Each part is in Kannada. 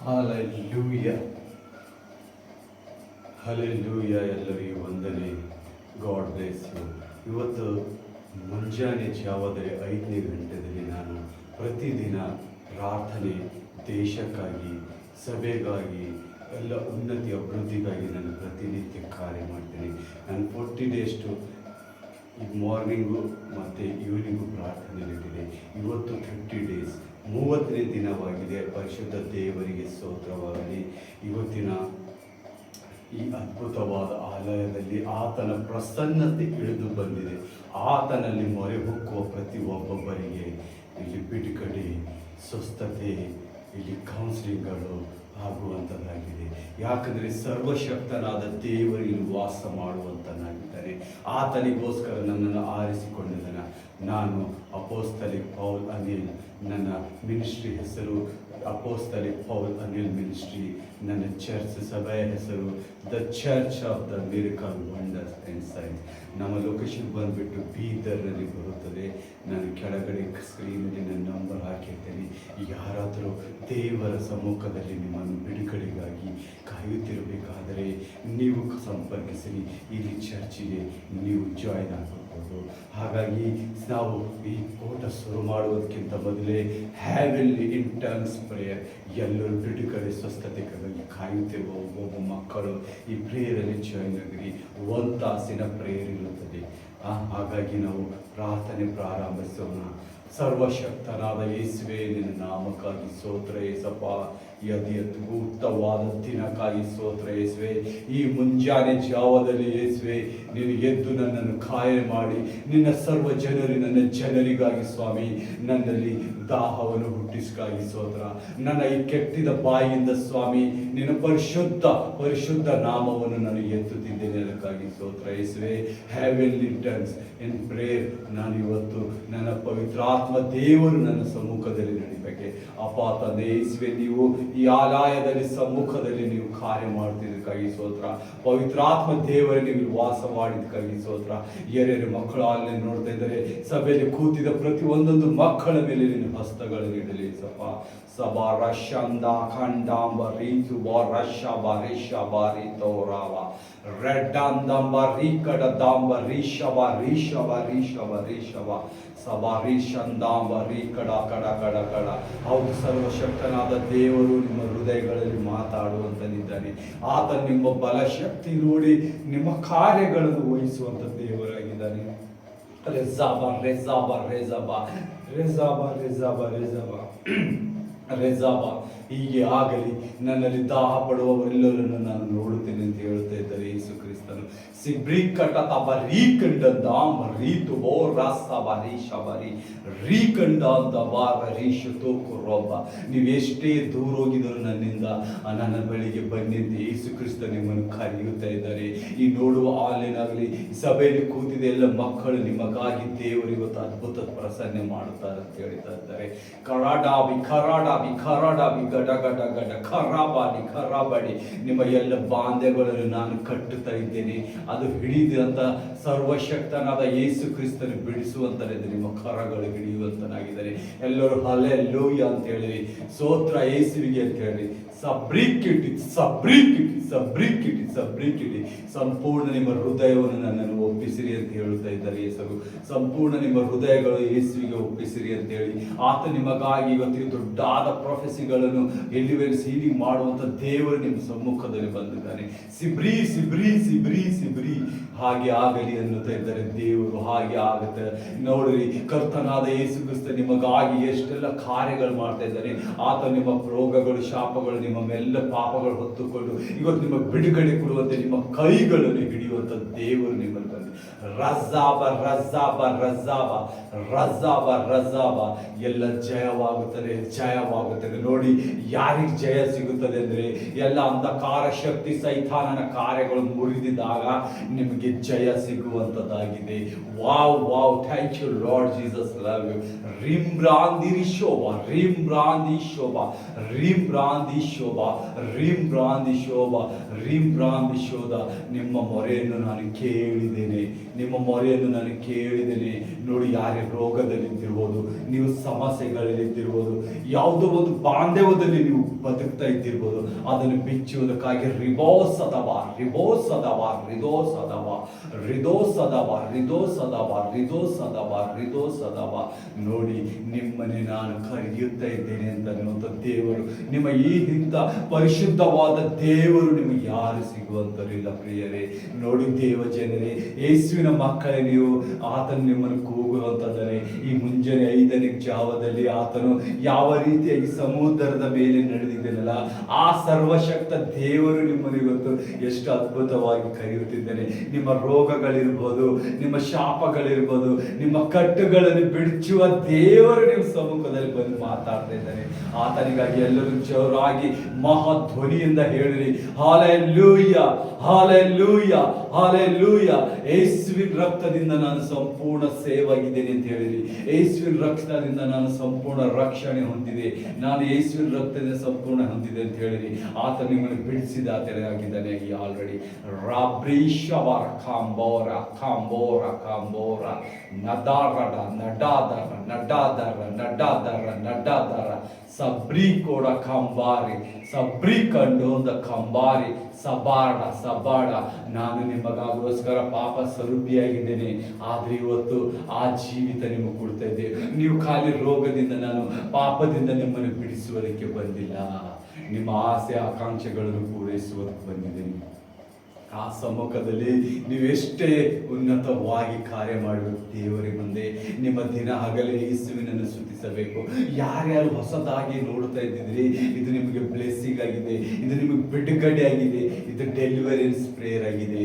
Hallelujah, hallelujah. ಎಲ್ಲರಿಗೂ ವಂದನೆ. God bless you. ಇವತ್ತು ಮುಂಜಾನೆ ಜಾವದಲ್ಲಿ 5ನೇ ಗಂಟೆಯಲ್ಲಿ ನಾನು ಪ್ರತಿದಿನ ಪ್ರಾರ್ಥನೆ, ದೇಶಕ್ಕಾಗಿ, ಸಭೆಗಾಗಿ, ಎಲ್ಲ ಉನ್ನತಿ ಅಭಿವೃದ್ಧಿಗಾಗಿ ನಾನು ಪ್ರತಿನಿತ್ಯ ಕಾರ್ಯ ಮಾಡ್ತೀನಿ. ನಾನು 40 days ಈ ಮಾರ್ನಿಂಗು ಮತ್ತು ಈವ್ನಿಂಗು ಪ್ರಾರ್ಥನೆಯಲ್ಲಿಟ್ಟಿದೆ. ಇವತ್ತು 30 days 30ನೇ ದಿನವಾಗಿದೆ. ಪರಿಶುದ್ಧ ದೇವರಿಗೆ ಸ್ತೋತ್ರವಾಗಲಿ. ಇವತ್ತಿನ ಈ ಅದ್ಭುತವಾದ ಆಲಯದಲ್ಲಿ ಆತನ ಪ್ರಸನ್ನತೆ ಇಳಿದು ಬಂದಿದೆ. ಆತನಲ್ಲಿ ಮೊರೆ ಹೊಕ್ಕುವ ಪ್ರತಿ ಒಬ್ಬೊಬ್ಬರಿಗೆ ಇಲ್ಲಿ ಬಿಡುಗಡೆ, ಸ್ವಸ್ಥತೆ, ಇಲ್ಲಿ ಕೌನ್ಸಿಲಿಂಗ್ಗಳು ಆಗುವಂಥದ್ದಾಗಿದೆ. ಯಾಕಂದರೆ ಸರ್ವಶಕ್ತನಾದ ದೇವರು ಇಲ್ಲಿ ವಾಸ ಮಾಡುವಂತನಾಗಿದ್ದಾನೆ. ಆತನಿಗೋಸ್ಕರ ನನ್ನನ್ನು ಆರಿಸಿಕೊಂಡಿದ್ದಾನೆ. ನಾನು ಅಪೋಸ್ತಲಿಕ್ ಪೌಲ್ ಅನಿಲ್. ನನ್ನ ಮಿನಿಸ್ಟ್ರಿ ಹೆಸರು ಅಪೋಸ್ತಲಿಕ್ ಪೌಲ್ ಅನಿಲ್ ಮಿನಿಸ್ಟ್ರಿ. ನನ್ನ ಚರ್ಚ್ ಸಭೆಯ ಹೆಸರು the church of the miracle wonders and science. ನಮ್ಮ ಲೊಕೇಶನ್ ಬಂದುಬಿಟ್ಟು ಬೀದರ್ನಲ್ಲಿ ಬರುತ್ತದೆ. ನಾನು ಕೆಳಗಡೆ ಸ್ಕ್ರೀನಲ್ಲಿ ನನ್ನ ನಂಬರ್ ಹಾಕಿರ್ತೀನಿ. ಯಾರಾದರೂ ದೇವರ ಸಮ್ಮುಖದಲ್ಲಿ ನಿಮ್ಮನ್ನು ಬಿಡುಗಡೆಗಾಗಿ ಕಾಯುತ್ತಿರಬೇಕಾದರೆ ನೀವು ಸಂಪರ್ಕಿಸಿ. ಇಲ್ಲಿ ಚರ್ಚಿಗೆ ನೀವು ಜಾಯ್ನ್ ಆಗಬಹುದು. ಹಾಗಾಗಿ ನಾವು ಈ ಓಟ ಶುರು ಮಾಡುವುದಕ್ಕಿಂತ ಮೊದಲೇ ಹ್ಯಾವೆಲ್ಲಿ ಇನ್ ಟರ್ನ್ಸ್ ಪ್ರೇಯರ್. ಎಲ್ಲರೂ ಬಿಡುಗಡೆ, ಸ್ವಸ್ಥತೆಗಾಗಿ ಕಾಯುತ್ತಿರುವ ಒಬ್ಬೊಬ್ಬ ಮಕ್ಕಳು ಈ ಪ್ರೇಯರಲ್ಲಿ ಜಾಯ್ನ್ ಆಗಿರಿ. 1 ತಾಸಿನ ಪ್ರೇಯರ್ ಇರುತ್ತದೆ. ಹಾಗಾಗಿ ನಾವು ಪ್ರಾರ್ಥನೆ ಪ್ರಾರಂಭಿಸೋಣ. ಸರ್ವಶಕ್ತನಾದ ಯೇಸುವೆ, ನಿನ್ನ ನಾಮಕ್ಕಾಗಿ ಸ್ತೋತ್ರ ಯೇಸಪ್ಪ. ಅದ್ಭುತವಾದ ದಿನಕ್ಕಾಗಿ ಸ್ತೋತ್ರ ಯೇಸುವೆ. ಈ ಮುಂಜಾನೆ ಜಾವದಲ್ಲಿ ಯೇಸುವೆ ನೀನು ಎದ್ದು ನನ್ನನ್ನು ಕಾಯ ಮಾಡಿ ನಿನ್ನ ಸರ್ವ ನನ್ನ ಜನರಿಗಾಗಿ ಸ್ವಾಮಿ ನನ್ನಲ್ಲಿ ದಾಹವನ್ನು ಹುಟ್ಟಿಸ್ಕಾಗಿ ಸ್ತೋತ್ರ. ನನ್ನ ಈ ಕೆಟ್ಟಿದ ಬಾಯಿಯಿಂದ ಸ್ವಾಮಿ ನಿನ್ನ ಪರಿಶುದ್ಧ ನಾಮವನ್ನು ನಾನು ಎತ್ತುತ್ತಿದ್ದೇನೆ. ಅದಕ್ಕಾಗಿ ಸ್ತೋತ್ರ ಯೇಸುವೆ. ಹ್ಯಾವೆಲ್ ರಿಟರ್ನ್ಸ್ ಇನ್ ಪ್ರೇಯರ್. ನಾನು ಇವತ್ತು ನನ್ನ ಪವಿತ್ರಾತ್ಮ ದೇವರು ನನ್ನ ಸಮ್ಮುಖದಲ್ಲಿ ನಡಿಬೇಕೆ. ಅಪ್ಪ ತಂದೆ ಯೇಸುವೆ, ನೀವು ಈ ಆಲಯದಲ್ಲಿ ಸಮ್ಮುಖದಲ್ಲಿ ನೀವು ಕಾರ್ಯ ಮಾಡ್ತಿದ್ದಕ್ಕಾಗಿ ಸ್ತೋತ್ರ. ಪವಿತ್ರಾತ್ಮ ದೇವರೇ ನೀವು ವಾಸ ಮಾಡಿದ್ದಕ್ಕಾಗಿ ಸ್ತೋತ್ರ. ಯಾರ್ಯಾರು ಮಕ್ಕಳು ಅಲ್ಲಿ ನೋಡ್ತಾ ಇದ್ದಾರೆ, ಸಭೆಯಲ್ಲಿ ಕೂತಿದ ಪ್ರತಿ ಒಂದೊಂದು ಮಕ್ಕಳ ಮೇಲೆ ನಿನ್ನ ಹಸ್ತಗಳನ್ನು ಇಡಲಿ ಸಪ. ಸಬಾ ರಶಂದ ಖಂಡಾಂಬ ರೀತು ರಶ ಬಾರಿಷ ಬಾರಿ ತೋರಾವ ರೆಡ್ಡಂದಂಬ ರೀಕಡ ದಾಂಬ ರೀಶವ ರೀಶವ ರೀಶವ ರೀಶವ ಸಬಾ ರೀಶಂದಾಂಬ ರೀಕಡ ಕಡ ಕಡ ಕಡ. ಹೌದು, ಸರ್ವಶಕ್ತನಾದ ದೇವರು ನಿಮ್ಮ ಹೃದಯಗಳಲ್ಲಿ ಮಾತಾಡುವಂತನಿದ್ದಾನೆ. ಆತ ನಿಮ್ಮ ಬಲಶಕ್ತಿ ನೋಡಿ ನಿಮ್ಮ ಕಾರ್ಯಗಳನ್ನು ವಹಿಸುವಂತ ದೇವರಾಗಿದ್ದಾನೆ. ರೆಜಾಬ ರೆಜಾಬ ರೆಜಾಬ ರೆಜಾಬ ರೆಜಾಬ ರೆಜಾಬ ರೆಜಾಬ. ಹೀಗೆ ಆಗಲಿ. ನನ್ನಲ್ಲಿ ದಾಹ ಪಡುವವರೆಲ್ಲರನ್ನು ನಾನು ನೋಡುತ್ತೇನೆ ಅಂತ ಹೇಳ್ತಾ ಇದ್ದಾರೆ ಯೇಸು ಕ್ರಿಸ್ತನು. ಸಿಬ್ರಿಕಟ ತಬ ರೀಕಂಡಂದಾಮ ರೀತು ಬೋ ರಾಸ ಬರಿ ಶಬರಿ ರೀಕಂಡ ಅಂತ ಬಾರ ರೀಶು ತೋಕು ರೋಬ. ನೀವು ಎಷ್ಟೇ ದೂರ ಹೋಗಿದ್ರು ನನ್ನಿಂದ ನನ್ನ ಬಳಿಗೆ ಬನ್ನಿ ಅಂತ ಯೇಸು ಕ್ರಿಸ್ತ ನಿಮ್ಮನ್ನು ಕರೆಯುತ್ತಾ ಇದ್ದಾರೆ. ಈ ನೋಡುವ ಆನ್ಲೈನ್ ಸಭೆಯಲ್ಲಿ ಕೂತಿದೆ ಎಲ್ಲ ಮಕ್ಕಳು ನಿಮಗಾಗಿ ದೇವರು ಇವತ್ತು ಅದ್ಭುತ ಪ್ರಸನ್ನ ಮಾಡುತ್ತಾರೆ ಅಂತ ಹೇಳ್ತಾ ಇದ್ದಾರೆ. ಕರಾಡಾಬಿ ಖರಾಡಾಬಿ ಖರಾಡಾಬಿ ಗಡ ಗಡ ಗಡ ಖರಾಬಾಡಿ ಖರಾಬಾಡಿ. ನಿಮ್ಮ ಎಲ್ಲ ಬಾಂಧೆಗಳನ್ನು ನಾನು ಕಟ್ಟುತ್ತಾ ಇದ್ದೇನೆ. ಅದು ಹಿಡಿದಂತ ಸರ್ವಶಕ್ತನಾದ ಯೇಸು ಕ್ರಿಸ್ತನು ಬಿಡಿಸುವಂತಾರೆ. ನಿಮ್ಮ ಕರಗಳು ಹಿಡಿಯುವಂತನಾಗಿದ್ದಾರೆ. ಎಲ್ಲರೂ ಹಲ್ಲೆಲೂಯ ಅಂತ ಹೇಳಿರಿ. ಸ್ತೋತ್ರ ಯೇಸುವಿಗೆ ಅಂತ ಹೇಳಿ. ಸಬ್ರಿಕಿಟಿ ಸಬ್ರಿಕಿಟಿ ಸಬ್ರಿಕಿಟಿ ಸಬ್ರಿಕಿಟಿ. ಸಂಪೂರ್ಣ ನಿಮ್ಮ ಹೃದಯವನ್ನು ನನ್ನನ್ನು ಒಪ್ಪಿಸಿರಿ ಅಂತ ಹೇಳುತ್ತಾ ಇದ್ದಾರೆ ಯೇಸು. ಸಂಪೂರ್ಣ ನಿಮ್ಮ ಹೃದಯಗಳು ಯೇಸುವಿಗೆ ಒಪ್ಪಿಸಿರಿ ಅಂತ ಹೇಳಿ ಆತ ನಿಮಗಾಗಿ ಇವತ್ತಿಗೆ ದೊಡ್ಡಾದ ಪ್ರೊಫೆಸಿಗಳನ್ನು ಎಲಿವೇರ್ಸ್ ಹೀಲಿಂಗ್ ಮಾಡುವಂತ ದೇವರು ನಿಮ್ಮ ಸಮ್ಮುಖದಲ್ಲಿ ಬಂದಿದ್ದಾನೆ. ಸಿಬ್ರಿ ಸಿಬ್ರಿ ಸಿಬ್ರಿ ಸಿಬ್ರಿ. ಹಾಗೆ ಆಗಲಿ ಅನ್ನುತ್ತಾ ಇದ್ದಾರೆ ದೇವರು. ಹಾಗೆ ಆಗುತ್ತೆ ನೋಡ್ರಿ. ಕರ್ತನಾದ ಯೇಸು ಕ್ರಿಸ್ತ ನಿಮಗಾಗಿ ಎಷ್ಟೆಲ್ಲ ಕಾರ್ಯಗಳು ಮಾಡ್ತಾ ಇದ್ದಾನೆ. ಆತ ನಿಮ್ಮ ರೋಗಗಳು, ಶಾಪಗಳು, ನಿಮ್ಮ ಎಲ್ಲ ಪಾಪಗಳು ಹೊತ್ತುಕೊಂಡು ಇವತ್ತು ನಿಮ್ಮ ಬಿಡುಗಡೆ ಕೊಡುವಂತೆ ನಿಮ್ಮ ಕೈಗಳನ್ನು ಹಿಡಿಯುವಂತ ದೇವರು ನಿಮ್ಮಲ್ಲಿ ಬಂದಿ. ರಜಾಬ ರಜಾಬ ರಜಾಬ ರಜಾಬ ರಜಾಬ. ಎಲ್ಲ ಜಯವಾಗುತ್ತದೆ, ಜಯವಾಗುತ್ತದೆ. ನೋಡಿ, ಯಾರಿಗೆ ಜಯ ಸಿಗುತ್ತದೆ ಅಂದ್ರೆ ಎಲ್ಲ ಅಂಧಕಾರ ಶಕ್ತಿ ಸೈತಾನನ ಕಾರ್ಯಗಳು ಮುರಿದಿದಾಗ ನಿಮಗೆ ಜಯ ಸಿಗುವಂತದ್ದಾಗಿದೆ. Wow wow, thank you Lord Jesus, love you. ರಿಮ್ರಾಂದಿರಿ ಶೋಭಾ ರಿಮ್ರಾಂದಿ ಶೋಭಾ ರಿಮ್ರಾಂದಿ ಶೋಭಾ ರಿಮ್ರಾಂದಿ ಶೋಭಾ ರಿಮ್ರಾಂದಿ ಶೋಧ. ನಿಮ್ಮ ಮೊರೆಯನ್ನು ನಾನು ಕೇಳಿದ್ದೇನೆ, ನಿಮ್ಮ ಮೊರೆಯನ್ನು ನಾನು ಕೇಳಿದ್ದೇನೆ. ನೋಡಿ, ಯಾರೇ ರೋಗದಲ್ಲಿದ್ದಿರ್ಬೋದು, ನೀವು ಸಮಸ್ಯೆಗಳಲ್ಲಿದ್ದಿರ್ಬೋದು, ಯಾವುದೋ ಒಂದು ಬಾಂಧವ್ಯದಲ್ಲಿ ಪಾಪದಲ್ಲಿ ನೀವು ಬದುಕ್ತಾ ಇದ್ದಿರ್ಬೋದು, ಅದನ್ನು ಬಿಚ್ಚುವುದಕ್ಕಾಗಿ ರಿಬೋಸದವ ರಿಬೋಸದವ ರಿದೋಸದವ ರಿದೋಸದವ ರಿದೋಸದವ ರಿದೋಸದವ ರಿದೋಸದವ. ನೋಡಿ, ನಿಮ್ಮನ್ನೇ ನಾನು ಕರೆಯುತ್ತಾ ಇದ್ದೇನೆ ಅಂತ ಅನ್ನುವಂಥ ದೇವರು, ನಿಮ್ಮ ಈ ಇಂಥ ಪರಿಶುದ್ಧವಾದ ದೇವರು ನಿಮಗೆ ಯಾರು ಸಿಗುವಂತರಿಲ್ಲ ಪ್ರಿಯರೇ. ನೋಡಿ ದೇವ ಜನರೇ, ಯೇಸುವಿನ ಮಕ್ಕಳೇ ನೀವು, ಆತನು ನಿಮ್ಮನ್ನು ಕೂಗುವಂತಂದರೆ ಈ ಮುಂಜಾನೆ 5ನೇ ಜಾವದಲ್ಲಿ ಆತನು ಯಾವ ರೀತಿಯಾಗಿ ಸಮುದ್ರದ ಮೇಲೆ ನಡೆದಿದ್ದಾನಲ್ಲ, ಆ ಸರ್ವಶಕ್ತ ದೇವರು ನಿಮ್ಮನ್ನು ಇವತ್ತು ಎಷ್ಟು ಅದ್ಭುತವಾಗಿ ಕರೆಯುತ್ತಿದ್ದಾನೆ. ನಿಮ್ಮ ರೋಗಗಳಿರ್ಬೋದು, ನಿಮ್ಮ ಶಾಪಗಳಿರ್ಬೋದು, ನಿಮ್ಮ ಕಟ್ಟುಗಳನ್ನು ಬಿಡಿಸುವ ದೇವರು ನಿಮ್ಮ ಸಮ್ಮುಖದಲ್ಲಿ ಬಂದು ಮಾತಾಡ್ತಾ ಇದ್ದಾನೆ. ಆತನಿಗಾಗಿ ಎಲ್ಲರೂ ಜೋರಾಗಿ ಮಹಾಧ್ವನಿಯಿಂದ ಹೇಳಿರಿ, ಹಾಲೆಲೂಯ ಹಾಲೆಲೂಯ ಹಾಲೆಲೂಯ. ಯೇಸುವಿನ ರಕ್ತದಿಂದ ನಾನು ಸಂಪೂರ್ಣ ಸೇವಾಗಿದ್ದೇನೆ ಅಂತ ಹೇಳಿರಿ. ಯೇಸುವಿನ ರಕ್ತದಿಂದ ನಾನು ಸಂಪೂರ್ಣ ರಕ್ಷಣೆ ಹೊಂದಿದೆ, ನಾನು ಯೇಸುವಿನ ರಕ್ತದಿಂದ ಸಂಪೂರ್ಣ ಹೊಂದಿದೆ ಅಂತ ಹೇಳಿರಿ. ಆತ ನಿಮ್ಮನ್ನು ಬಿಡಿಸಿದ ಆಗಿದ್ದಾನೆ ಆಲ್ರೆಡಿ. ರಾಬ್ರೀಶವರ ಕಾಂಬೋರ ಕಾಂಬೋರ ಕಾಂಬೋರ ನದಾರಡ ನಡಾದರ ನಡಾದರ ನಡಾದರ ನಡಾದರ ಸಬ್ರಿ ಕೋಡ ಕಂಬಾರಿ ಸಬ್ರಿ ಕಂಡೋಂದ ಕಂಬಾರಿ ಸಬಾಡ ಸಬಾಡ. ನಾನು ನಿಮಗೋಸ್ಕರ ಪಾಪ ಸ್ವರೂಪಿಯಾಗಿದ್ದೇನೆ, ಆದ್ರೆ ಇವತ್ತು ಆ ಜೀವಿತ ನಿಮಗೆ ಕೊಡ್ತಾ ಇದ್ದೇವೆ. ನೀವು ಖಾಲಿ ರೋಗದಿಂದ, ನಾನು ಪಾಪದಿಂದ ನಿಮ್ಮನ್ನು ಬಿಡಿಸುವುದಕ್ಕೆ ಬಂದಿಲ್ಲ, ನಿಮ್ಮ ಆಸೆ ಆಕಾಂಕ್ಷೆಗಳನ್ನು ಪೂರೈಸುವುದಕ್ಕೆ ಬಂದಿದ್ದೇನೆ. ಆ ಸಮ್ಮುಖದಲ್ಲಿ ನೀವೆಷ್ಟೇ ಉನ್ನತವಾಗಿ ಕಾರ್ಯ ಮಾಡಬೇಕು ದೇವರ ಮುಂದೆ. ನಿಮ್ಮ ದಿನ ಹಗಲೇ ಯೇಸುವಿನನ್ನು ಸ್ತುತಿಸಬೇಕು. ಯಾರ್ಯಾರು ಹೊಸದಾಗಿ ನೋಡ್ತಾ ಇದ್ದಿದ್ರಿ, ಇದು ನಿಮಗೆ ಬ್ಲೆಸ್ಸಿಂಗ್ ಆಗಿದೆ, ಇದು ನಿಮಗೆ ಬಿಡುಗಡೆ ಆಗಿದೆ, ಇದು ಡೆಲಿವರೆನ್ಸ್ ಪ್ರೇಯರ್ ಆಗಿದೆ.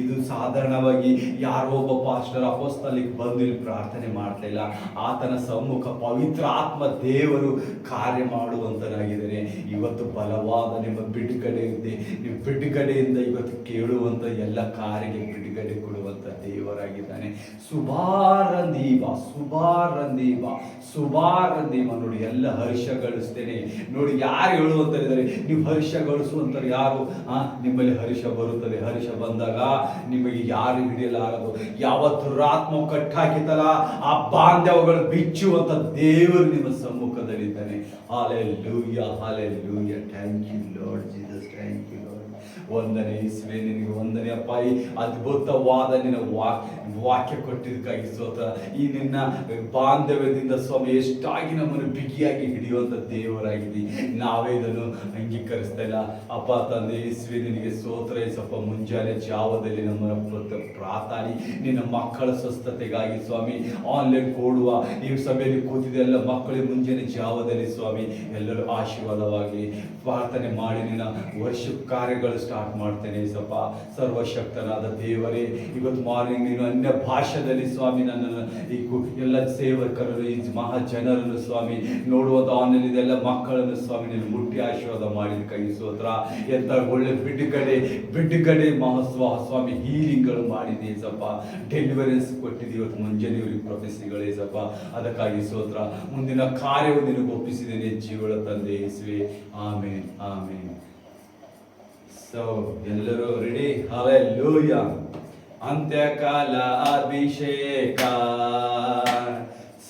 ಇದು ಸಾಧಾರಣವಾಗಿ ಯಾರೋ ಒಬ್ಬ ಪಾಸ್ಟರ್ ಅಪೊಸ್ತಲಿಗೆ ಬಂದು ಇಲ್ಲಿ ಪ್ರಾರ್ಥನೆ ಮಾಡ್ತಾ ಇಲ್ಲ. ಆತನ ಸಮ್ಮುಖ ಪವಿತ್ರ ಆತ್ಮ ದೇವರು ಕಾರ್ಯ ಮಾಡುವಂತನಾಗಿದ್ದಾನೆ. ಇವತ್ತು ಬಲವಾದ ನಿಮ್ಮ ಬಿಡುಗಡೆ ಇದೆ. ನಿಮ್ಮ ಬಿಡುಗಡೆಯಿಂದ ಇವತ್ತು ಕೇಳುವಂತ ಎಲ್ಲ ಕಾರ್ಯಕ್ಕೆ ಬಿಡುಗಡೆ ಕೊಡುವಂತ ದೇವರಾಗಿದ್ದಾನೆ. ಸುಬಾರಂದೀವ ಸುಬಾರಂದೀವ ಸುಬಾರಂದೀವ. ನೋಡಿ, ಎಲ್ಲ ಹರ್ಷಗಳಿಸ್ತೇನೆ. ನೋಡಿ, ಯಾರು ಹೇಳುವಂತರಿದ್ದಾರೆ, ನೀವು ಹರ್ಷಗಳಿಸುವಂತಾರೆ ಯಾರು? ನಿಮ್ಮಲ್ಲಿ ಹರ್ಷ ಬರುತ್ತದೆ. ಹರ್ಷ ಬಂದಾಗ ನಿಮಗೆ ಯಾರು ಹಿಡಿಯಲಾಗದು. ಯಾವ ದುರಾತ್ಮ ಕಟ್ಟಾಕಿತಲ್ಲ, ಆ ಬಾಂಧವ್ಯಗಳು ಬಿಚ್ಚುವಂತ ದೇವರು ನಿಮ್ಮ ಸಮ್ಮುಖದಲ್ಲಿದ್ದಾನೆ. Hallelujah hallelujah. Thank you Lord Jesus, thank you Lord. ವಂದನೆ ಯೇಸುವೇ, ನಿನಗೆ ವಂದನೆ ಅಪ್ಪ. ಈ ಅದ್ಭುತವಾದ ನಿನ್ನ ವಾಕ್ಯ ಕೊಟ್ಟಿದ್ದಕ್ಕಾಗಿ ಸ್ತೋತ್ರ. ಈ ನಿನ್ನ ಬಾಂಧವ್ಯದಿಂದ ಸ್ವಾಮಿ ಎಷ್ಟಾಗಿ ನಮ್ಮನ್ನು ಬಿಗಿಯಾಗಿ ಹಿಡಿಯುವಂತ ದೇವರಾಗಿದೆ. ನಾವೇ ಇದನ್ನು ಅಂಗೀಕರಿಸ್ತಾ ಇಲ್ಲ ಅಪ್ಪ. ತಂದೆ ಯೇಸುವೇ, ನಿನಗೆ ಸ್ತೋತ್ರ. ಸ್ವಲ್ಪ ಮುಂಜಾನೆ ಜಾವದಲ್ಲಿ ನಮ್ಮನ್ನು ಪ್ರಾರ್ಥನೆ ನಿನ್ನ ಮಕ್ಕಳ ಸ್ವಸ್ಥತೆಗಾಗಿ ಸ್ವಾಮಿ ಆನ್ಲೈನ್ ಕೊಡುವ ಈ ಸಭೆಯಲ್ಲಿ ಕೂತಿದೆ ಎಲ್ಲ ಮಕ್ಕಳಿಗೆ ಮುಂಜಾನೆ ಜಾವದಲ್ಲಿ ಸ್ವಾಮಿ ಎಲ್ಲರೂ ಆಶೀರ್ವಾದವಾಗಿ ಪ್ರಾರ್ಥನೆ ಮಾಡಿ ನಿನ್ನ ವರ್ಷ ಕಾರ್ಯಗಳು ಸ್ಟಾರ್ಟ್ ಮಾಡ್ತೇನೆ ಸ್ವಲ್ಪ. ಸರ್ವಶಕ್ತನಾದ ದೇವರೇ, ಇವತ್ತು ಮಾರ್ನಿಂಗ್ ನೀನು ಅನ್ಯ ಭಾಷೆಯಲ್ಲಿ ಸ್ವಾಮಿ ನನ್ನನ್ನು ಈ ಎಲ್ಲ ಸೇವಕರನ್ನು, ಈ ಮಹಾ ಜನರನ್ನು ಸ್ವಾಮಿ ನೋಡುವಂತ ಆನ್ಲೈನ್ ಇದೆಲ್ಲ ಮಕ್ಕಳನ್ನು ಸ್ವಾಮಿ ನೀನು ಮುಟ್ಟಿ ಆಶೀರ್ವಾದ ಮಾಡಿದ ಕೈ ಸ್ತೋತ್ರ. ಎಂತ ಒಳ್ಳೆ ಬಿಡುಗಡೆ ಮಹೋತ್ಸವ ಸ್ವಾಮಿ, ಹೀಲಿಂಗ್ಗಳು ಮಾಡಿದೆ ಸ್ವಲ್ಪ, ಡೆಲಿವರೆನ್ಸ್ ಕೊಟ್ಟಿದ್ದೀವಿ ಇವತ್ತು ಮುಂಜಾನೆ ಇವರಿಗೆ ಪ್ರೊಫೆಸಿಗಳೇ ಸ್ವಲ್ಪ. ಅದಕ್ಕಾಗಿ ಸ್ತೋತ್ರ. ಮುಂದಿನ ಕಾರ್ಯವು ನಿನಗೆ ಒಪ್ಪಿಸಿದ್ದೇನೆ ಜೀವಳ ತಂದೆ ಯೇಸುವೇ. ಆಮೇನ್ ಆಮೇನ್. ಸೊ ಎಲ್ಲರೂ ರೆಡಿ? ಹಲ್ಲೆಲೂಯಾ. ಅಂತ್ಯಕಾಲ ಅಭಿಷೇಕ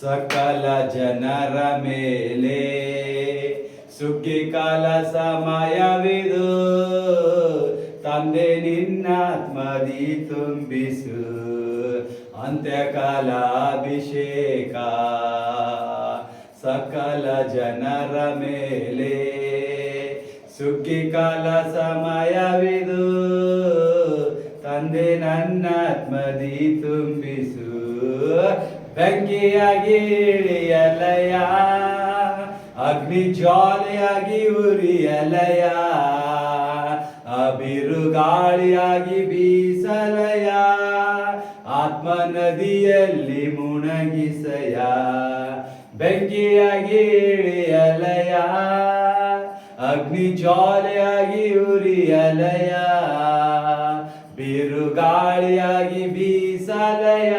ಸಕಲ ಜನರ ಮೇಲೆ, ಸುಗ್ಗಿ ಕಾಲ ಸಮಯವಿದು, ತಂದೆ ನಿನ್ನಾತ್ಮದಿ ತುಂಬಿಸು. ಅಂತ್ಯಕಾಲ ಅಭಿಷೇಕ ಸಕಲ ಜನರ ಮೇಲೆ, ಸುಗ್ಗಿ ಕಾಲ ಸಮಯವಿದು, ತಂದೆ ನನ್ನಾತ್ಮದಿ ತುಂಬಿಸು. ಬೆಂಕಿಯಾಗಿ ಇಳಿಯಲಯ, ಅಗ್ನಿ ಜ್ವಾಲೆಯಾಗಿ ಉರಿಯಲಯ, ಬಿರುಗಾಳಿಯಾಗಿ ಬೀಸಲಯ, ಆತ್ಮ ನದಿಯಲ್ಲಿ ಮುಣಗಿಸಯ. ಬೆಂಕಿಯಾಗಿ ಇಳಿಯಲಯ, ಅಗ್ನಿ ಜ್ವಾಲೆಯಾಗಿ ಉರಿಯಲಯ, ಬಿರುಗಾಳಿಯಾಗಿ ಬೀಸಲಯ,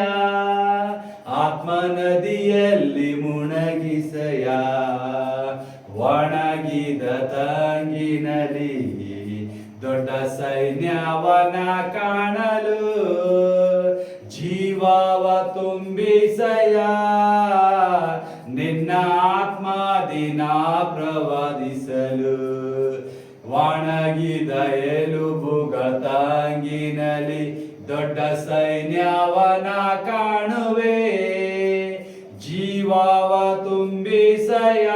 ಆತ್ಮ ನದಿಯಲ್ಲಿ ಮುಣಗಿಸಯ. ಒಣಗಿದ ತಂಗಿನಲ್ಲಿ ದೊಡ್ಡ ಸೈನ್ಯವನ ಕಾಣಲು, ಜೀವವ ತುಂಬಿಸಯ, ನಿನ್ನ ಆತ್ಮ ದಿನ ಪ್ರವಾದಿಸಲು ಒಣಗಿದ ಎಲುಬುಗತಂಗಿನಲ್ಲಿ ದೊಡ್ಡ ಸೈನ್ಯವನ ಕಾಣುವೆ. ಜೀವವ ತುಂಬಿಸಯ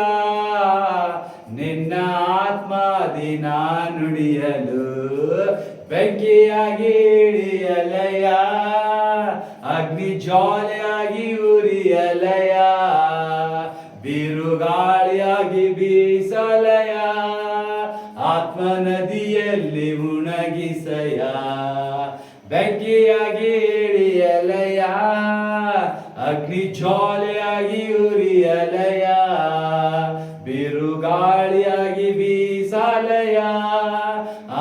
ನಿನ್ನ ಆತ್ಮ ದಿನ ನುಡಿಯಲು. ಬೆಂಕಿಯಾಗಿ ಇಳಿಯಲಯ, ಅಗ್ನಿ ಜ್ವಾಲೆಯಾಗಿ ಉರಿಯಲಯ, ಬಿರುಗಾಳಿಯಾಗಿ ಬೀಸಲಯ, ಆತ್ಮ ನದಿಯಲ್ಲಿ ಮುಣಗಿಸಯ. ಬೆಂಕಿಯಾಗಿ ಇಳಿಯಲಯ, ಅಗ್ನಿ ಜ್ವಾಲೆಯಾಗಿ ಉರಿಯಲಯ, ಬಿರುಗಾಳಿಯಾಗಿ ಬೀಸಲಯ,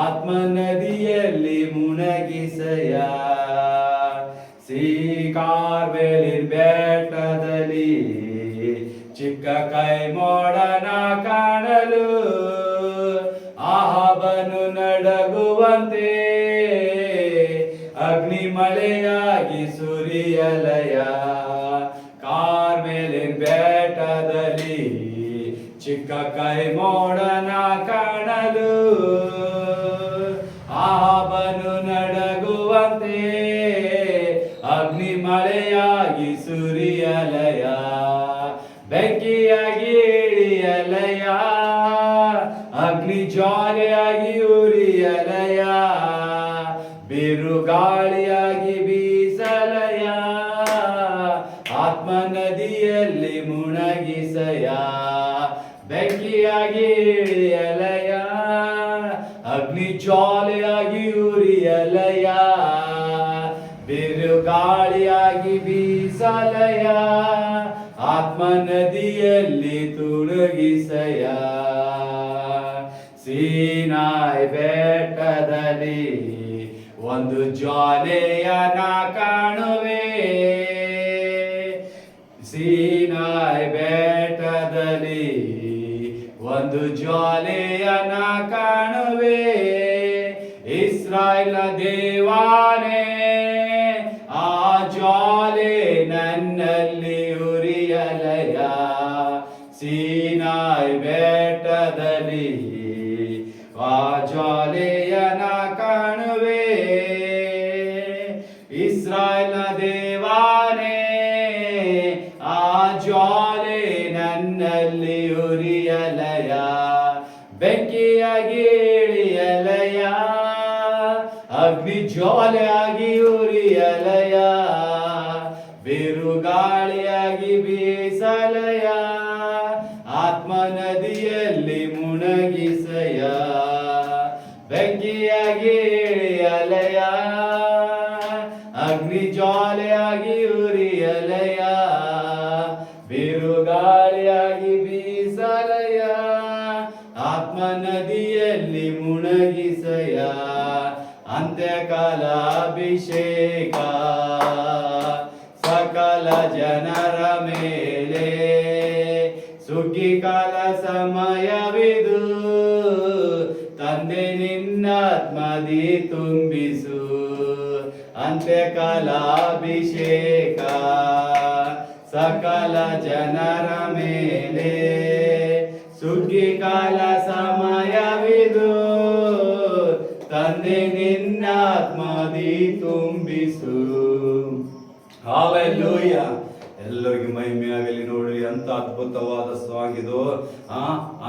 ಆತ್ಮ ನದಿಯಲ್ಲಿ ಮುಣಗಿಸಯ. ಕಾರ್ಮೆಲಿನ್ ಬೆಟ್ಟದಲ್ಲಿ ಚಿಕ್ಕ ಕೈ ಮೋಡನ ಕಾಣಲು ಆಹಾಬನು ನಡಗುವಂತೆ ಅಗ್ನಿ ಮಳೆಯಾಗಿ ಸುರಿಯಲಯ. ಕಾರ್ಮೆಲಿನ್ ಬೆಟ್ಟದಲ್ಲಿ ಚಿಕ್ಕ ಕೈ ಮೋಡನ ಕಾಣಲು ಆಹಾಬನು ನಡಗುವಂತೆ ಅಗ್ನಿ ಮಳೆಯಾಗಿ ಸುರಿಯಲಯ. ಬೆಂಕಿಯಾಗಿ ಇಳಿಯಲಯ, ಅಗ್ನಿ ಜ್ವಾಲೆಯಾಗಿ ಉರಿಯಲಯ, ಬಿರುಗಾಳಿಯಾಗಿ ಬೀಸಲಯ, ಆತ್ಮ ನದಿಯಲ್ಲಿ ಮುಣಗಿಸಯ. ಬೆಂಕಿಯಾಗಿ ಇಳಿಯಲಯ, ಅಗ್ನಿ ಜ್ವಾಲೆಯಾಗಿ ಉರಿಯಲಯ, ಬಿರುಗಾಳಿಯಾಗಿ ಬೀಸಲಯ, ಆತ್ಮ ನದಿಯಲ್ಲಿ ತುಳುಗಿಸಯ. ಸೀನಾಯ್ ಬೆಟ್ಟದಲ್ಲಿ ಒಂದು ಜ್ವಾಲೆಯನ ಕಾಣುವೆ. ಸೀನಾಯ್ ಬೆಟ್ಟದಲ್ಲಿ ಒಂದು ಜ್ವಾಲೆಯನ ಕಾಣುವೆ. ಇಸ್ರಾಯೇಲ್ ದೇವಾನೇ, ಆ ಜ್ವಾಲೆ ನನ್ನಲ್ಲಿ ಉರಿಯಲಯ. ಸೀನಾಯ್ ಬೆಟ್ಟದಲ್ಲಿ ಆ ಜ್ವಾಲೆಯನ ಕಾಣುವೆ. ಇಸ್ರಾಯೇಲ್ ದೇವಾನೇ, ಆ ಜ್ವಾಲೆ ನನ್ನಲ್ಲಿ ಉರಿಯಲಯ. ಬೆಂಕಿಯಾಗಿ ಇಳಿಯಲಯ, ಅಗ್ನಿ ಜ್ವಾಲೆಯಾಗಿ ಉರಿಯಲಯ, ಬಿರುಗಾಳಿಯಾಗಿ ಬೀಸಲಯ, ಆತ್ಮ ನದಿಯಲ್ಲಿ ಮುಣಗಿಸಯ. ಬೆಂಕಿಯಾಗಿ ಇಳಿಯಲಯ, ಅಗ್ನಿ ಜ್ವಾಲೆಯಾಗಿ ಉರಿಯಲಯ, ಬಿರುಗಾಳಿಯಾಗಿ ಬೀಸಲಯ, ಆತ್ಮ ನದಿಯಲ್ಲಿ ಮುಣಗಿಸಯ. ಅಂತ್ಯಕಾಲ ಅಭಿಷೇಕ ಸಕಲ ಜನರ ಮೇಲೆ, ಸುಗ್ಗಿಕಾಲ ಸಮಯವಿದು, ತಂದೆ ನಿನ್ನಾತ್ಮದಿ ತುಂಬಿಸು. ಅಂತ್ಯಕಾಲ ಅಭಿಷೇಕ ಸಕಲ ಜನರ ಮೇಲೆ, ಸುಗ್ಗಿಕಾಲ ಸಮಯವಿದು, ತಂದೆ ನಿನ್ನಾತ್ಮದಿ ತುಂಬಿಸು. ಹಾಲೆಲೂಯ. ಎಲ್ಲರಿಗೂ ಮಹಿಮೆಯಾಗಲಿ. ನೋಡಿ, ಅಂತ ಅದ್ಭುತವಾದ ಸಾಂಗ್ ಇದು.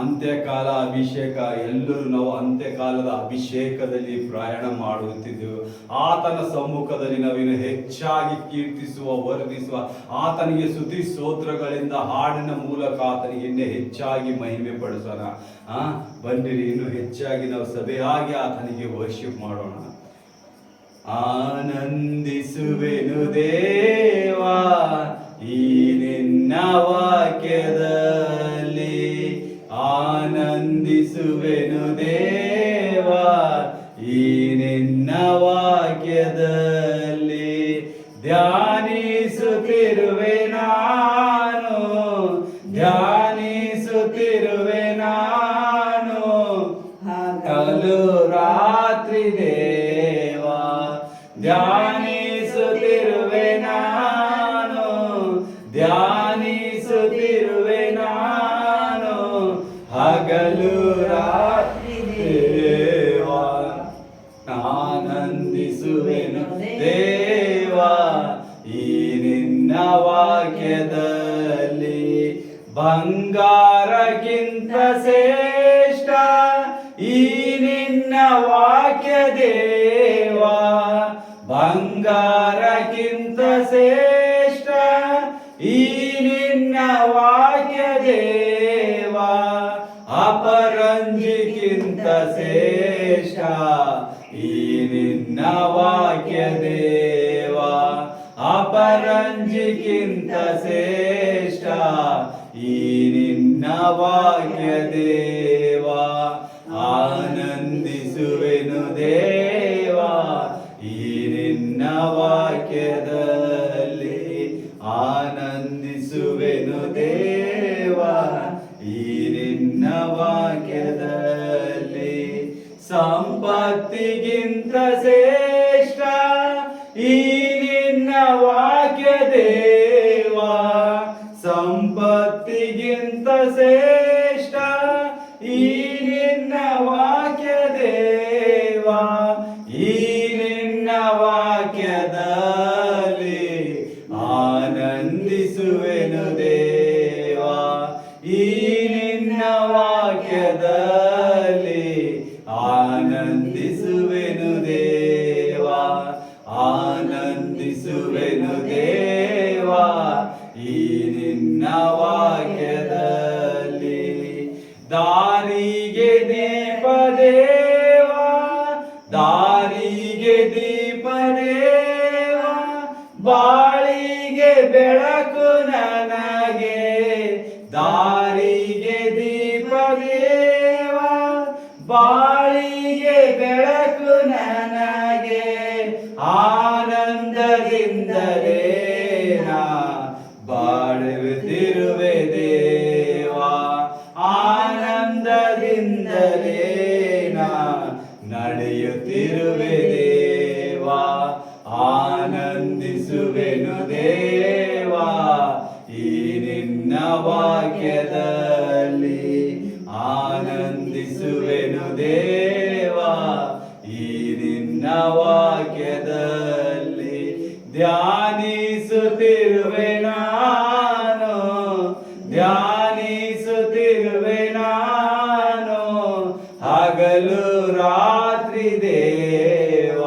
ಅಂತ್ಯಕಾಲ ಅಭಿಷೇಕ. ಎಲ್ಲರೂ ನಾವು ಅಂತ್ಯಕಾಲದ ಅಭಿಷೇಕದಲ್ಲಿ ಪ್ರಯಾಣ ಮಾಡುತ್ತಿದ್ದೆವು. ಆತನ ಸಮ್ಮುಖದಲ್ಲಿ ನಾವಿನ್ನು ಹೆಚ್ಚಾಗಿ ಕೀರ್ತಿಸುವ, ವರ್ಣಿಸುವ, ಆತನಿಗೆ ಸ್ತುತಿ ಸ್ತೋತ್ರಗಳಿಂದ ಹಾಡಿನ ಮೂಲಕ ಆತನಿಗೆ ಇನ್ನೂ ಹೆಚ್ಚಾಗಿ ಮಹಿಮೆ ಪಡಿಸೋಣ. ಬನ್ನಿರಿ, ಇನ್ನು ಹೆಚ್ಚಾಗಿ ನಾವು ಸಭೆಯಾಗಿ ಆತನಿಗೆ ವರ್ಷಿಪ್ ಮಾಡೋಣ. ಆನಂದಿಸುವೆನು ದೇವಾ ಈ ನಿನ್ನ ವಾಕ್ಯದಲ್ಲಿ, ಆನಂದಿಸುವೆನು ದೇವಾ ಈ ನಿನ್ನ ವಾಕ್ಯದಲ್ಲಿ. ಧ್ಯಾನಿಸುತ್ತಿರುವೆ ನಾನು, ಧ್ಯಾನಿಸುತ್ತಿರುವೆ ನಾನು, ಹಗಲು ರಾತ್ರಿ ದೇವಾ. ಧ್ಯಾನಿಸುತ್ತಿರುವೆ ನಾನು, ಧ್ಯಾನಿಸುತ್ತಿರುವೆ ನಾನು, ಹಗಲು ರಾತ್ರಿ ದೇವ ಆನಂದಿಸುವೆನು ದೇವ ಈ ನಿನ್ನ ವಾಕ್ಯದಲ್ಲಿ. ಬಂಗಾರಕ್ಕಿಂತ ಶ್ರೇಷ್ಠ ಈ ನಿನ್ನ ವಾಕ್ಯ ದೇವ, ಬಂಗಾರಕ್ಕಿಂತ ಶ್ರೇಷ್ಠ ಈ ನಿನ್ನ ವಾಕ್ಯ ದೇವ, ಅಪರಂಜಿಕ್ಕಿಂತ ಶ್ರೇಷ್ಠ ಈ ನಿನ್ನ ವಾಕ್ಯ ದೇವ, ಅಪರಂಜಿಕ್ಕಿಂತ ಶ್ರೇಷ್ಠ ಈ ನಿನ್ನ ವಾಕ್ಯ ದೇವ. ಆನಂದಿಸುವೆನು ದೇವ ಈ ನಿನ್ನ ವಾಕ್ಯದಲ್ಲಿ, ಆನಂದಿಸುವೆನು ದೇವ ಈ ನಿನ್ನ ವಾಕ್ಯದಲ್ಲಿ. ಸಂಪತ್ತಿಗಿಂತ ಶ್ರೇಷ್ಠ ಈ ನಿನ್ನ ವಾಕ್ಯ ದೇವ, ಸಂಪತ್ತಿಗಿಂತ ಶ್ರೇಷ್ಠ ಈ ನಿನ್ನ ವಾಕ್ಯ ದೇವ, ಈ ನಿನ್ನ ವಾಕ್ಯದಲ್ಲಿ ಆನಂದಿಸುವೆನು ದೇವ, ಈ ನಿನ್ನ ವಾಕ್ಯದಲ್ಲಿ ಆನಂದಿಸುವೆನು ದೇವ, ಆನಂದಿಸುವೆನು ದೇವ ಈ ನಿನ್ನ ವಾಕ್ಯದಲ್ಲಿ. ದಾರಿಗೆ ದೀಪ ದೇವ, ದಾರಿಗೆ ದೀಪ ದೇವ, ಬಾಳಿಗೆ ಬೆಳಕು ನನಗೆ. ದಾರಿಗೆ ದೀಪ ದೇವ, ಬಾಳಿಗೆ ಬೆಳಕು ನನಗೆ. ಆನಂದದಿಂದಲೇ ನಾ ಬಾಳುತ್ತಿರುವೆ ದೇವ, ಆನಂದದಿಂದಲೇ ನಾ ನಡೆಯುತ್ತಿರುವೆ ದೇವ, ಆನಂದಿಸುವೆನು ದೇವ ಈ ನಿನ್ನ ವಾಕ್ಯದಲ್ಲಿ, ಆನಂದಿಸುವೆನು ದೇವ ಈ ನಿನ್ನ ವಾಕ್ಯದಲ್ಲಿ. ಧ್ಯಾನಿಸುತ್ತಿರುವೆ ನಾನು, ಧ್ಯಾನಿಸುತ್ತಿರುವೆ ನಾನು, ಹಗಲು ರಾತ್ರಿ ದೇವ,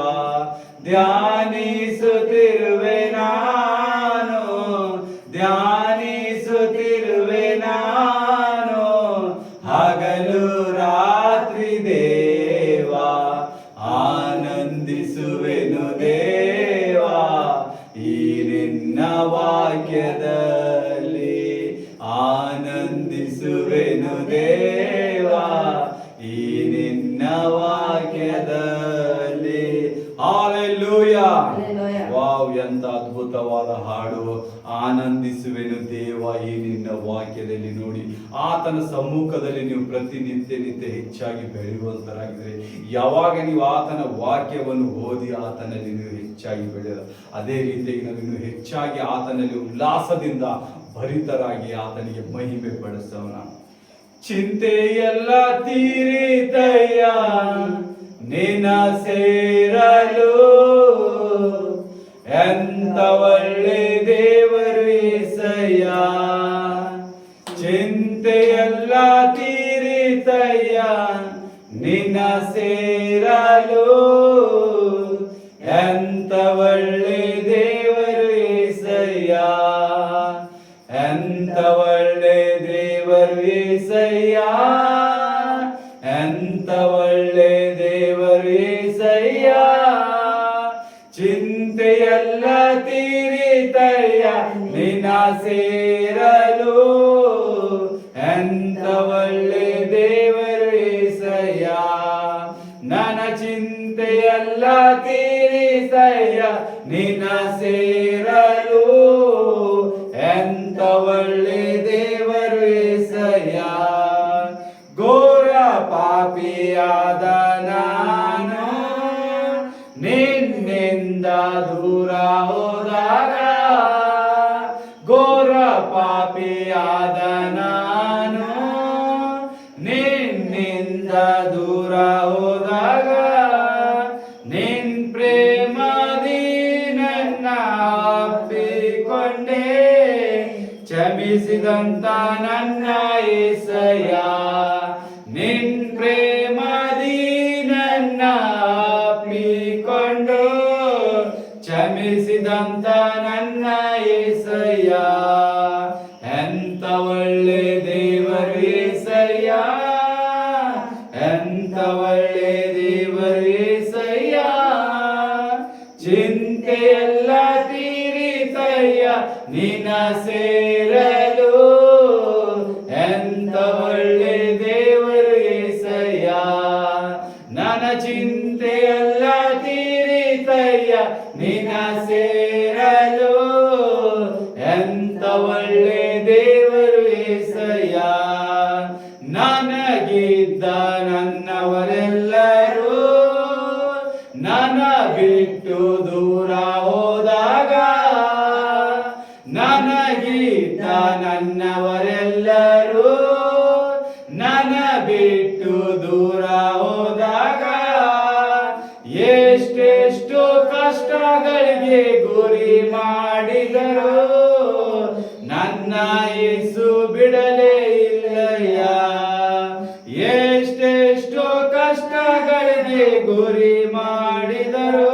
ಧ್ಯಾನಿಸುತ್ತಿರುವೆ ನಾನು, ಧ್ಯಾನಿಸುತ್ತಿರುವೆ ನಾನು, ಹಗಲು ರಾತ್ರಿ ದೇವ, ಆನಂದಿಸುವೆನು ದೇವ ಈ ನಿನ್ನ ವಾಕ್ಯದಲ್ಲಿ, ಆನಂದಿಸುವೆನು ದೇವ ಈ ನಿನ್ನ ವಾಕ್ಯದಲ್ಲಿ. ಹಾಲೆಲೂಯಾ. ವಾವ್, ಎಂತ ಅದ್ಭುತವಾದ ಹಾಡು. ಆನಂದಿಸುವೆನು ದೇವ ಈ ನಿನ್ನ ವಾಕ್ಯದಲ್ಲಿ. ನೋಡಿ, ಆತನ ಸಮ್ಮುಖದಲ್ಲಿ ನೀವು ಪ್ರತಿನಿತ್ಯ ಹೆಚ್ಚಾಗಿ ಬೆಳೆಯುವಂತರಾಗಿದ್ರೆ, ಯಾವಾಗ ನೀವು ಆತನ ವಾಕ್ಯವನ್ನು ಓದಿ ಆತನಲ್ಲಿ ನೀವು ಹೆಚ್ಚಾಗಿ ಬೆಳೆಯಲ್ಲ, ಅದೇ ರೀತಿಯಾಗಿ ನಾವು ಹೆಚ್ಚಾಗಿ ಆತನಲ್ಲಿ ಉಲ್ಲಾಸದಿಂದ ಭರಿತರಾಗಿ ಆತನಿಗೆ ಮಹಿಮೆ ಪಡಿಸೋಣ. ಚಿಂತೆಯೆಲ್ಲ ತೀರಿತಯ್ಯ ನಿನ್ನ ಸೇರಲು, ಎಂತ ಒಳ್ಳೆ ದೇವರು యేసయ్య. ಚಿಂತೆಯೆಲ್ಲ ತೀರಿತಯ್ಯ ನಿನ್ನ ಸೇರಲು, ಎಂತ ಒಳ್ಳೆ ದೇವರು యేసయ్య, ಎಂತ ಒಳ್ಳೆ ದೇವರು యేసయ్య, ಎಂತ ಒಳ್ಳೆ ದೇವರು యేసయ్య. ಚಿಂತೆಯೆಲ್ಲ ತೀರಿತಯ್ಯ ನಿನ್ನ ಸೇರಲು, ಎಂತ ಒಳ್ಳೆ ದೇವರು యేసయ్య. ನನ್ನ ಚಿಂತೆಯೆಲ್ಲ ತೀರಿಸಯ್ಯ ನಿನ್ನ ಸೇರಲು, ಎಂತ ಒಳ್ಳೆ ದೇವರು యేసయ్య. ಘೋರ ಪಾಪಿಯಾದ ನಾನು ನಿನ್ನಿಂದ ದೂರ ಹೋದಾಗ, ಘೋರ ಪಾಪಿಯಾದ ನಾನು ನಿನ್ನಿಂದ ನಿನ್ನಿಂದ ದೂರ ಹೋದಾಗ ನಿನ್ ಪ್ರೇಮದಿ ನನ್ನ ಅಪ್ಪಿಕೊಂಡೆ. ಕ್ಷಮಿಸಿದಂತ ನನ್ನ యేసయ్య, ನಿನ್ ಪ್ರೇಮದಿ ನನ್ನ ಅಪ್ಪಿಕೊಂಡು ಕ್ಷಮಿಸಿದಂತ ನನ್ನ యేసయ్య. ಎಂತ ಒಳ್ಳೆ ದೇವರು యేసయ్య, ಎಂತ ಒಳ್ಳೆ ದೇವರು యేసయ్య. ಚಿಂತೆಯೆಲ್ಲ ತೀರಿತಯ್ಯ ನಿನ್ನ ಸೇರಲು. ಎಂತ ಒಳ್ಳೆ ದೇವರು యేసయ్య, ನನ್ನ ಚಿಂತೆಯೆಲ್ಲ ತೀರಿತಯ್ಯ ನಿನ್ನ ಸೇರಲು. ಎಂತ ಒಳ್ಳೆ ದೇವರು యేసయ్ಯ. ನನಗಿದ್ದ ನನ್ನವರೆಲ್ಲರೂ ನನ್ನ ಬಿಟ್ಟು ದೂರ ಹೋದಾಗ, ನನಗಿದ್ದ ನನ್ನವರೆಲ್ಲರೂ ನನ್ನ ಬಿಟ್ಟು ದೂರ ಹೋದಾಗ, ಎಷ್ಟೆಷ್ಟು ಕಷ್ಟಗಳಿಗೆ ಗುರಿ ಮಾಡಿದರು ನನ್ನ ಯೇಸು ಬಿಡಲೇ ಇಲ್ಲಯ್ಯ. ಎಷ್ಟೆಷ್ಟು ಕಷ್ಟಗಳಿಗೆ ಗುರಿ ಮಾಡಿದರು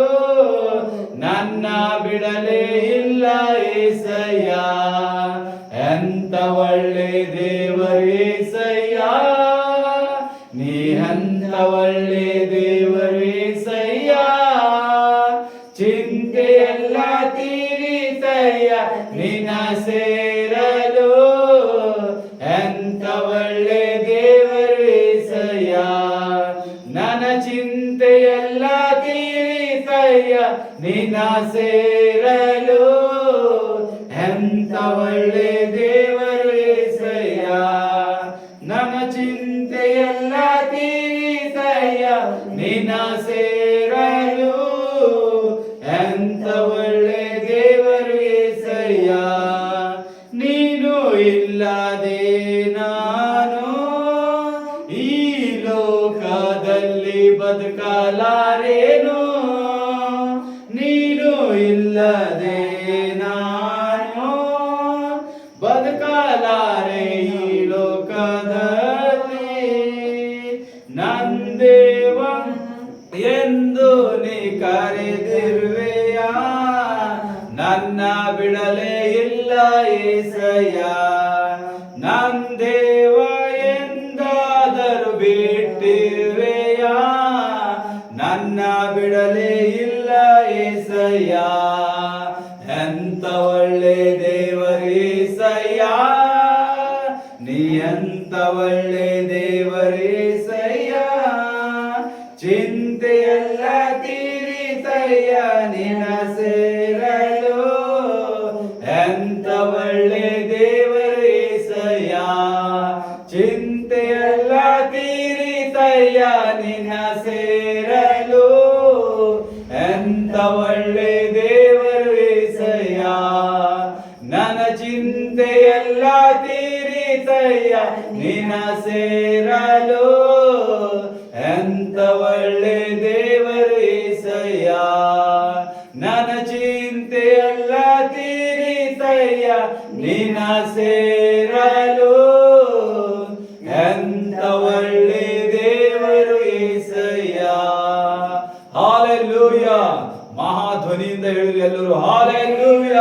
ನನ್ನ ಬಿಡಲೇ ಇಲ್ಲ యేసయ్య. ಎಂತ ಒಳ್ಳೆ ದೇವರು యేసయ్య, ನೀ ಎಂತ ಒಳ್ಳೆ ದೇವರು యేసయ్య. ಚಿಂತೆಯೆಲ್ಲ ತೀರಿತಯ್ಯ ನಿನ್ನ ಸೇರಲು. ಎಂತ ಒಳ್ಳೆ ದೇವರು యేసయ్య, ನನ್ನ ಚಿಂತೆಯೆಲ್ಲ ತೀರಿತಯ್ಯ ನಿನ್ನ ಸೇರಲು. ಎಂತ ಒಳ್ಳೆ ದೇವರು యేసయ్య, ನನ್ನ ಚಿಂತೆಯೆಲ್ಲ ತೀರಿತಯ್ಯ ನಿನ್ನ ಸೇರಲು. ಎಂತ ಒಳ್ಳೆ ದೇವರು యేಸయ్ಯ. ನೀನು ಇಲ್ಲದೆ ನಾನು ಈ ಲೋಕದಲ್ಲಿ ಬದುಕಲಾರೇನು. ನೀನು ಇಲ್ಲದೆ ನಾನು ಬದುಕಲಾರೆ ಈ ಲೋಕದಲ್ಲಿ. ನಂದೇವ ಎಂದು ನೀ ಕರೆದಿರುವೆಯ, ನನ್ನ ಬಿಡಲೇ ಇಲ್ಲ యేసయ్ಯ. ನಂದೇವ ಎಂದಾದರೂ ಬಿಟ್ಟಿರುವೆಯ, ನನ್ನ ಬಿಡಲೇ ಇಲ್ಲ యేಸయ్య. ಎಂತ ಒಳ್ಳೆ ದೇವರು యేಸయ్య, ನೀ ಎಂತ ಒಳ್ಳೆ ದೇವರು యేಸయ్ಯ. ಚಿಂತೆಯೆಲ್ಲ ತೀರಿತಯ್ಯ ನಿನ್ನ ಸೇರಲು. ಎಂತ ಒಳ್ಳೆ ದೇವರು యేಸಯ್ಯ, ಚಿಂತೆಯೆಲ್ಲ ತೀರಿತಯ್ಯ ನಿನ್ನ ಸೇರಲು. ಎಂತ ಒಳ್ಳೆ ದೇವರು యేಸಯ್ಯ, ನನ್ನ ಚಿಂತೆಯೆಲ್ಲ ತೀರಿತಯ್ಯ ನಿನ್ನ ಸೇರಲು. ಎಂತ ಒಳ್ಳೆ ದೇವರು యేಸಯ್ಯ, ನನ್ನ ಚಿಂತೆಯೆಲ್ಲ ತೀರಿತಯ್ಯ ನಿನ್ನ ಸೇರಲು. ಎಂತ ಒಳ್ಳೆ ದೇವರು యేಸಯ್ಯ. ಹಾಲೆಲೂಯ. ಮಹಾಧ್ವನಿಯಿಂದ ಹೇಳಿರಿ ಎಲ್ಲರೂ ಹಾಲೆಲೂಯ.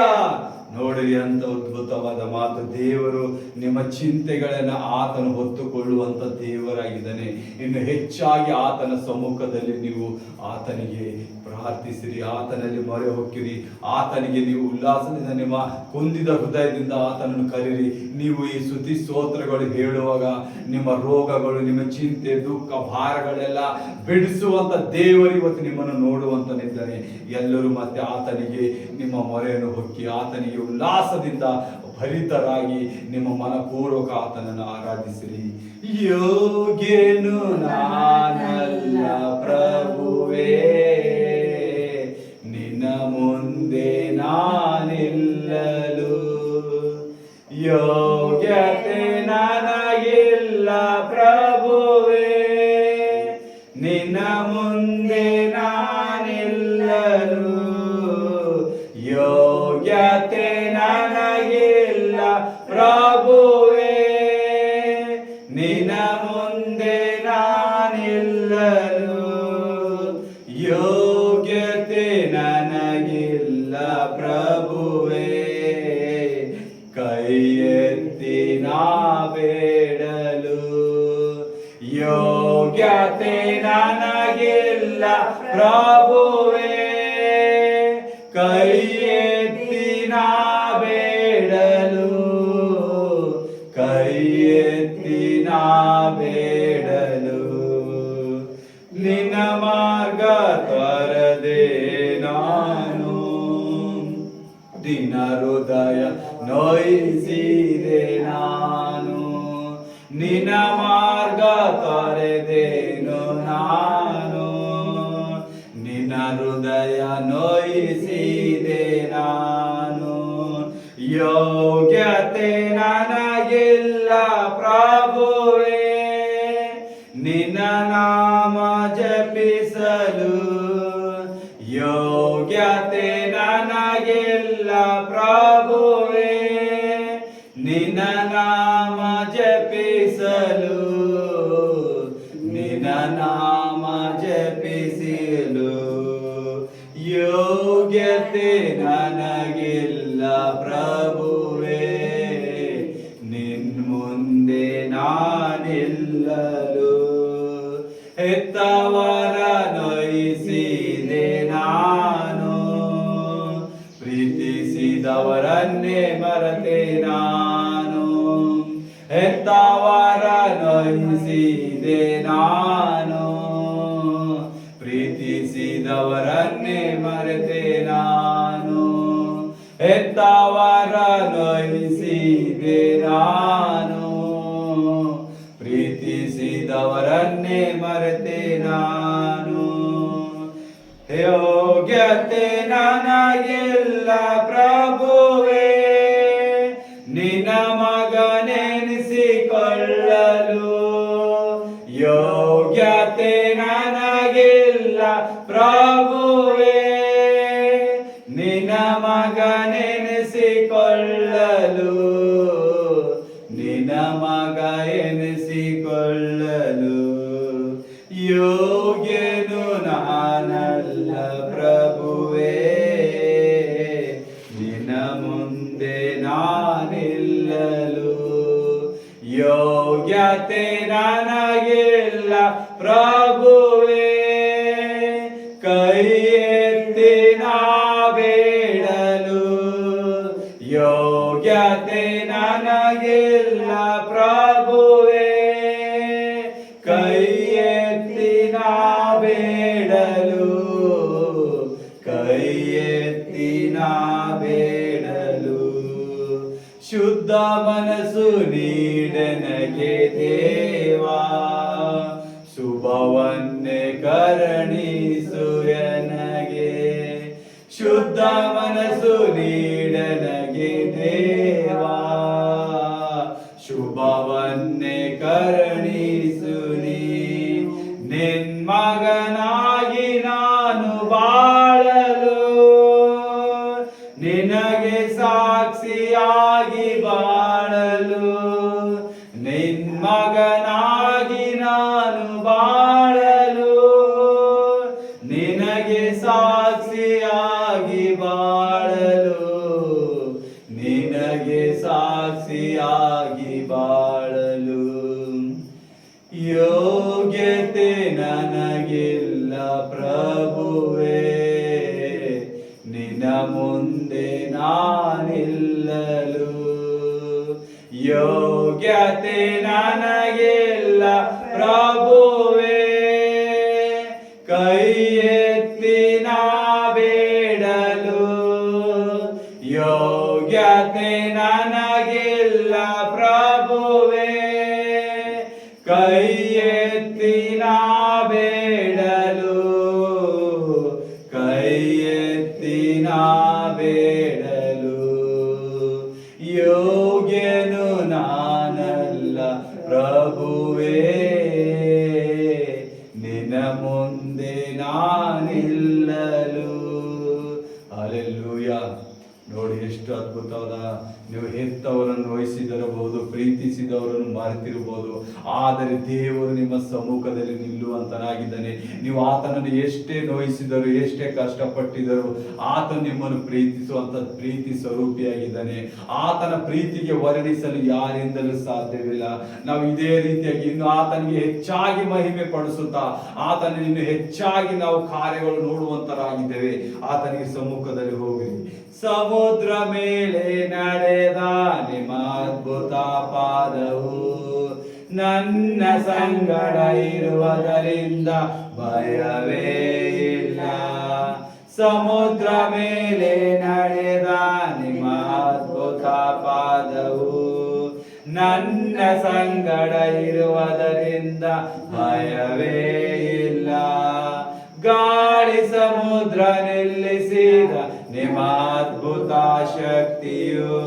ನೋಡಿರಿ ಅಂತ ಅದ್ಭುತವಾದ ಮಾತು. ದೇವರು ನಿಮ್ಮ ಚಿಂತೆಗಳನ್ನು ಆತನು ಹೊತ್ತುಕೊಳ್ಳುವಂತ ದೇವರಾಗಿದ್ದಾನೆ. ಇನ್ನು ಹೆಚ್ಚಾಗಿ ಆತನ ಸಮ್ಮುಖದಲ್ಲಿ ನೀವು ಆತನಿಗೆ ಪ್ರಾರ್ಥಿಸಿರಿ, ಆತನಲ್ಲಿ ಮೊರೆ ಹೊಕ್ಕಿರಿ, ಆತನಿಗೆ ನೀವು ಉಲ್ಲಾಸದಿಂದ ನಿಮ್ಮ ಕುಂದಿದ ಹೃದಯದಿಂದ ಆತನನ್ನು ಕರೀರಿ. ನೀವು ಈ ಸ್ತುತಿ ಸ್ತೋತ್ರಗಳು ಹೇಳುವಾಗ ನಿಮ್ಮ ರೋಗಗಳು, ನಿಮ್ಮ ಚಿಂತೆ, ದುಃಖ, ಭಾರಗಳೆಲ್ಲ ಬಿಡಿಸುವಂತ ದೇವರು ಇವತ್ತು ನಿಮ್ಮನ್ನು ನೋಡುವಂತನಿದ್ದಾನೆ. ಎಲ್ಲರೂ ಮತ್ತೆ ಆತನಿಗೆ ನಿಮ್ಮ ಮೊರೆಯನ್ನು ಹೊಕ್ಕಿ ಆತನಿಗೆ ಉಲ್ಲಾಸದಿಂದ ಭರಿತರಾಗಿ ನಿಮ್ಮ ಮನಪೂರ್ವಕ ಆತನನ್ನು ಆರಾಧಿಸಿರಿ. ಯೋಗ್ಯನು ನಾನಲ್ಲ ಪ್ರಭುವೇ, ನಿನ್ನ ಮುಂದೆ ನಾನಿಲ್ಲಲು. ಯೋಗ್ಯತೆ ನನಗಿಲ್ಲ ಪ್ರಭುವೇ, ನಿನ್ನ ಮುಂದೆ ನಾನಿಲ್ಲಲು ಯೋಗ್ಯತೆ ನನಗಿಲ್ಲ ಪ್ರಭುವೇ. ನಿನ್ನ ಮುಂದೆ ನಾನಿಲ್ಲಲು ಯೋಗ್ಯತೆ ನನಗಿಲ್ಲ ಪ್ರಭುವೇ. ಕೈ ಎತ್ತಿ ನಾ ಬೇಡಲು ಯೋಗ್ಯತೆ ನನಗಿಲ್ಲ ಪ್ರಭುವೇ. ಕೈ ಎತ್ತಿ ನಾ ಬೇಡಲು ಕೈ ಎತ್ತಿ ನಾ ಬೇಡಲು. ನಿನ್ನ ಮಾರ್ಗ ತ್ವರದೆ ನಾನು ದಿನ ಹೃದಯ ನೋಯಿಸಿದೆ ನಾನು. ನಿನ್ನ ಮಾರ್ಗ ತೊರೆದೇನು ನಾನು, ನಿನ್ನ ಹೃದಯ ನೋಯಿಸಿದೆ ನಾನು. ಯೋಗ್ಯತೆ ನನಗಿಲ್ಲ ಪ್ರಭುವೇ ನಿನ್ನ ನಾಮ ಜಪಿಸಲು. ಯೋಗ್ಯತೆ ನನಗಿಲ್ಲ ಪ್ರಭುವೇ ನಿನ್ನ ನಾಮ ಜಪಿಸಲು. ನಿನ್ನ ನಾಮ ಜಪಿಸಲು ಯೋಗ್ಯತೆ ನನಗಿಲ್ಲ ಪ್ರಭುವೇ. ನಿನ್ ಮುಂದೆ ನಾನಿಲ್ಲಲು ಹೆತ್ತವರ ನೋಯಿಸಿದೆ ನಾನು. ಪ್ರೀತಿಸಿದವರನ್ನೇ ಮರೆತೆ ನಾನು. ಹೆತ್ತವರ ನೋಯಿಸಿದೆ ನಾನು. ಪ್ರೀತಿಸಿದವರನ್ನೇ ಮರೆತೆ ನಾನು. ಹೆತ್ತವರ ನೋಯಿಸಿದೆ ನಾನು. ಪ್ರೀತಿಸಿದವರನ್ನೇ ಮರೆತೆ ನಾನು. ಯೋಗ್ಯತೆ ನನಗಿಲ್ಲ ಪ್ರಭುವೇ ನಿನ್ನ ಮಗನೆನಿಸಿಕೊಳ್ಳಲು. ಯೋಗ್ಯತೆ ನನಗಿಲ್ಲ ಪ್ರಭುವೇ ನಿನ್ನ ಮಗನೆನಿಸಿಕೊಳ್ಳಲು. ನಿನ್ನ ಮಗ ಎನಿಸಿಕೊಳ್ಳಲು ಯೋಗ್ಯನು ನಾನಲ್ಲ ಪ್ರಭುವೇ. ನಿನ್ನ ಮುಂದೆ ನಾನಿಲ್ಲಲು ಯೋಗ್ಯತೆ ನನಗಿಲ್ಲ ಪ್ರಭುವೇ. ಕೈ ಎತ್ತಿ ನಾ ಬೇಡಲು ಯೋಗ್ಯತೆ ನನಗಿಲ್ಲ ಪ್ರಭುವೇ. ಕೈ ಎತ್ತಿ ನಾ ಬೇಡಲು ಕೈ ಎತ್ತಿ ನಾ ಬೇಡಲು. ಶುದ್ಧ ಮನಸ್ಸು ನೀಡನಗೆ ದೇವಾ, ಶುಭವನ್ನೇ ಕರುಣಿಸು ನನಗೆ. ಶುದ್ಧ ಮನಸ್ಸು ನೀಡನಗೆ ದೇವಾ, ಶುಭವನ್ನೇ ಕರುಣಿಸು ನೀ. ನಿನ್ ಮಗನಾಗಿ ನಾನು ಬಾಳಲು, ನಿನಗೆ ಸಾಕ್ಷಿಯಾಗಿ ಬಾಳಲು. ನಿನ್ ಮಗನಾಗಿ ನಾನು ಬಾಳಲು, ನಿನಗೆ ಸಾಕ್ಷಿಯಾಗಿ ಬಾಳಲು. ನಿನಗೆ ಸಾಕ್ಷಿಯಾಗಿ ಬಾಳಲು ಯೋಗ್ಯತೆ ನನಗಿಲ್ಲ ಪ್ರಭುವೇ. ನಿನ್ನ ಮುಂದೆ ನಾನಿಲ್ಲಲು ಯೋಗ್ಯತೆ ನನಗಿಲ್ಲ ಪ್ರಭುವೇ. ಕೈ ಎತ್ತಿ ನಾ ಬೇಡಲು ಯೋಗ್ಯತೆ ನನಗಿಲ್ಲ ಪ್ರಭುವೇ. ಕೈ ಎತ್ತಿ ನಾ ಬೇಡಲು ಕೈ ಎತ್ತಿ ನಾ ಬೇಡಲು. ಯೋಗ್ಯನು ನಾನಲ್ಲ ಪ್ರಭುವೇ, ನಿನ್ನ ಅದ್ಭುತವಾದ, ನೀವು ಹೆತ್ತವರನ್ನು ವಹಿಸಿದಿರಬಹುದು, ಪ್ರೀತಿಸಿದವರನ್ನು ಮರೆತಿರಬಹುದು, ಆದರೆ ದೇವರು ನಿಮ್ಮ ಸಮ್ಮುಖದಲ್ಲಿ ನಿಲ್ಲುವಂತನಾಗಿದ್ದಾನೆ. ನೀವು ಆತನನ್ನು ಎಷ್ಟೇ ನೋಯಿಸಿದರು, ಎಷ್ಟೇ ಕಷ್ಟಪಟ್ಟಿದರು, ಆತ ನಿಮ್ಮನ್ನು ಪ್ರೀತಿಸುವಂತ ಪ್ರೀತಿ ಸ್ವರೂಪಿಯಾಗಿದ್ದಾನೆ. ಆತನ ಪ್ರೀತಿಗೆ ವರ್ಣಿಸಲು ಯಾರಿಂದಲೂ ಸಾಧ್ಯವಿಲ್ಲ. ನಾವು ಇದೇ ರೀತಿಯಾಗಿ ಇನ್ನು ಆತನಿಗೆ ಹೆಚ್ಚಾಗಿ ಮಹಿಮೆ ಪಡಿಸುತ್ತಾ ಆತನ ಇನ್ನು ಹೆಚ್ಚಾಗಿ ನಾವು ಕಾರ್ಯಗಳು ನೋಡುವಂತರಾಗಿದ್ದೇವೆ. ಆತನಿಗೆ ಸಮ್ಮುಖದಲ್ಲಿ ಹೋಗಿ ಸಮುದ್ರ ಮೇಲೆ ನಡೆದ ನಿಮ್ಮ ಅದ್ಭುತ ಪಾದವು ನನ್ನ ಸಂಗಡ ಇರುವುದರಿಂದ ಭಯವೇ ಇಲ್ಲ. ಸಮುದ್ರ ಮೇಲೆ ನಡೆದ ನಿಮ್ಮ ಅದ್ಭುತ ಪಾದವು ನನ್ನ ಸಂಗಡ ಇರುವುದರಿಂದ ಭಯವೇ ಇಲ್ಲ. ಗಾಳಿ ಸಮುದ್ರ ನಿಲ್ಲಿಸಿದ ನಿಮ್ಮ ಅದ್ಭುತ ಶಕ್ತಿಯು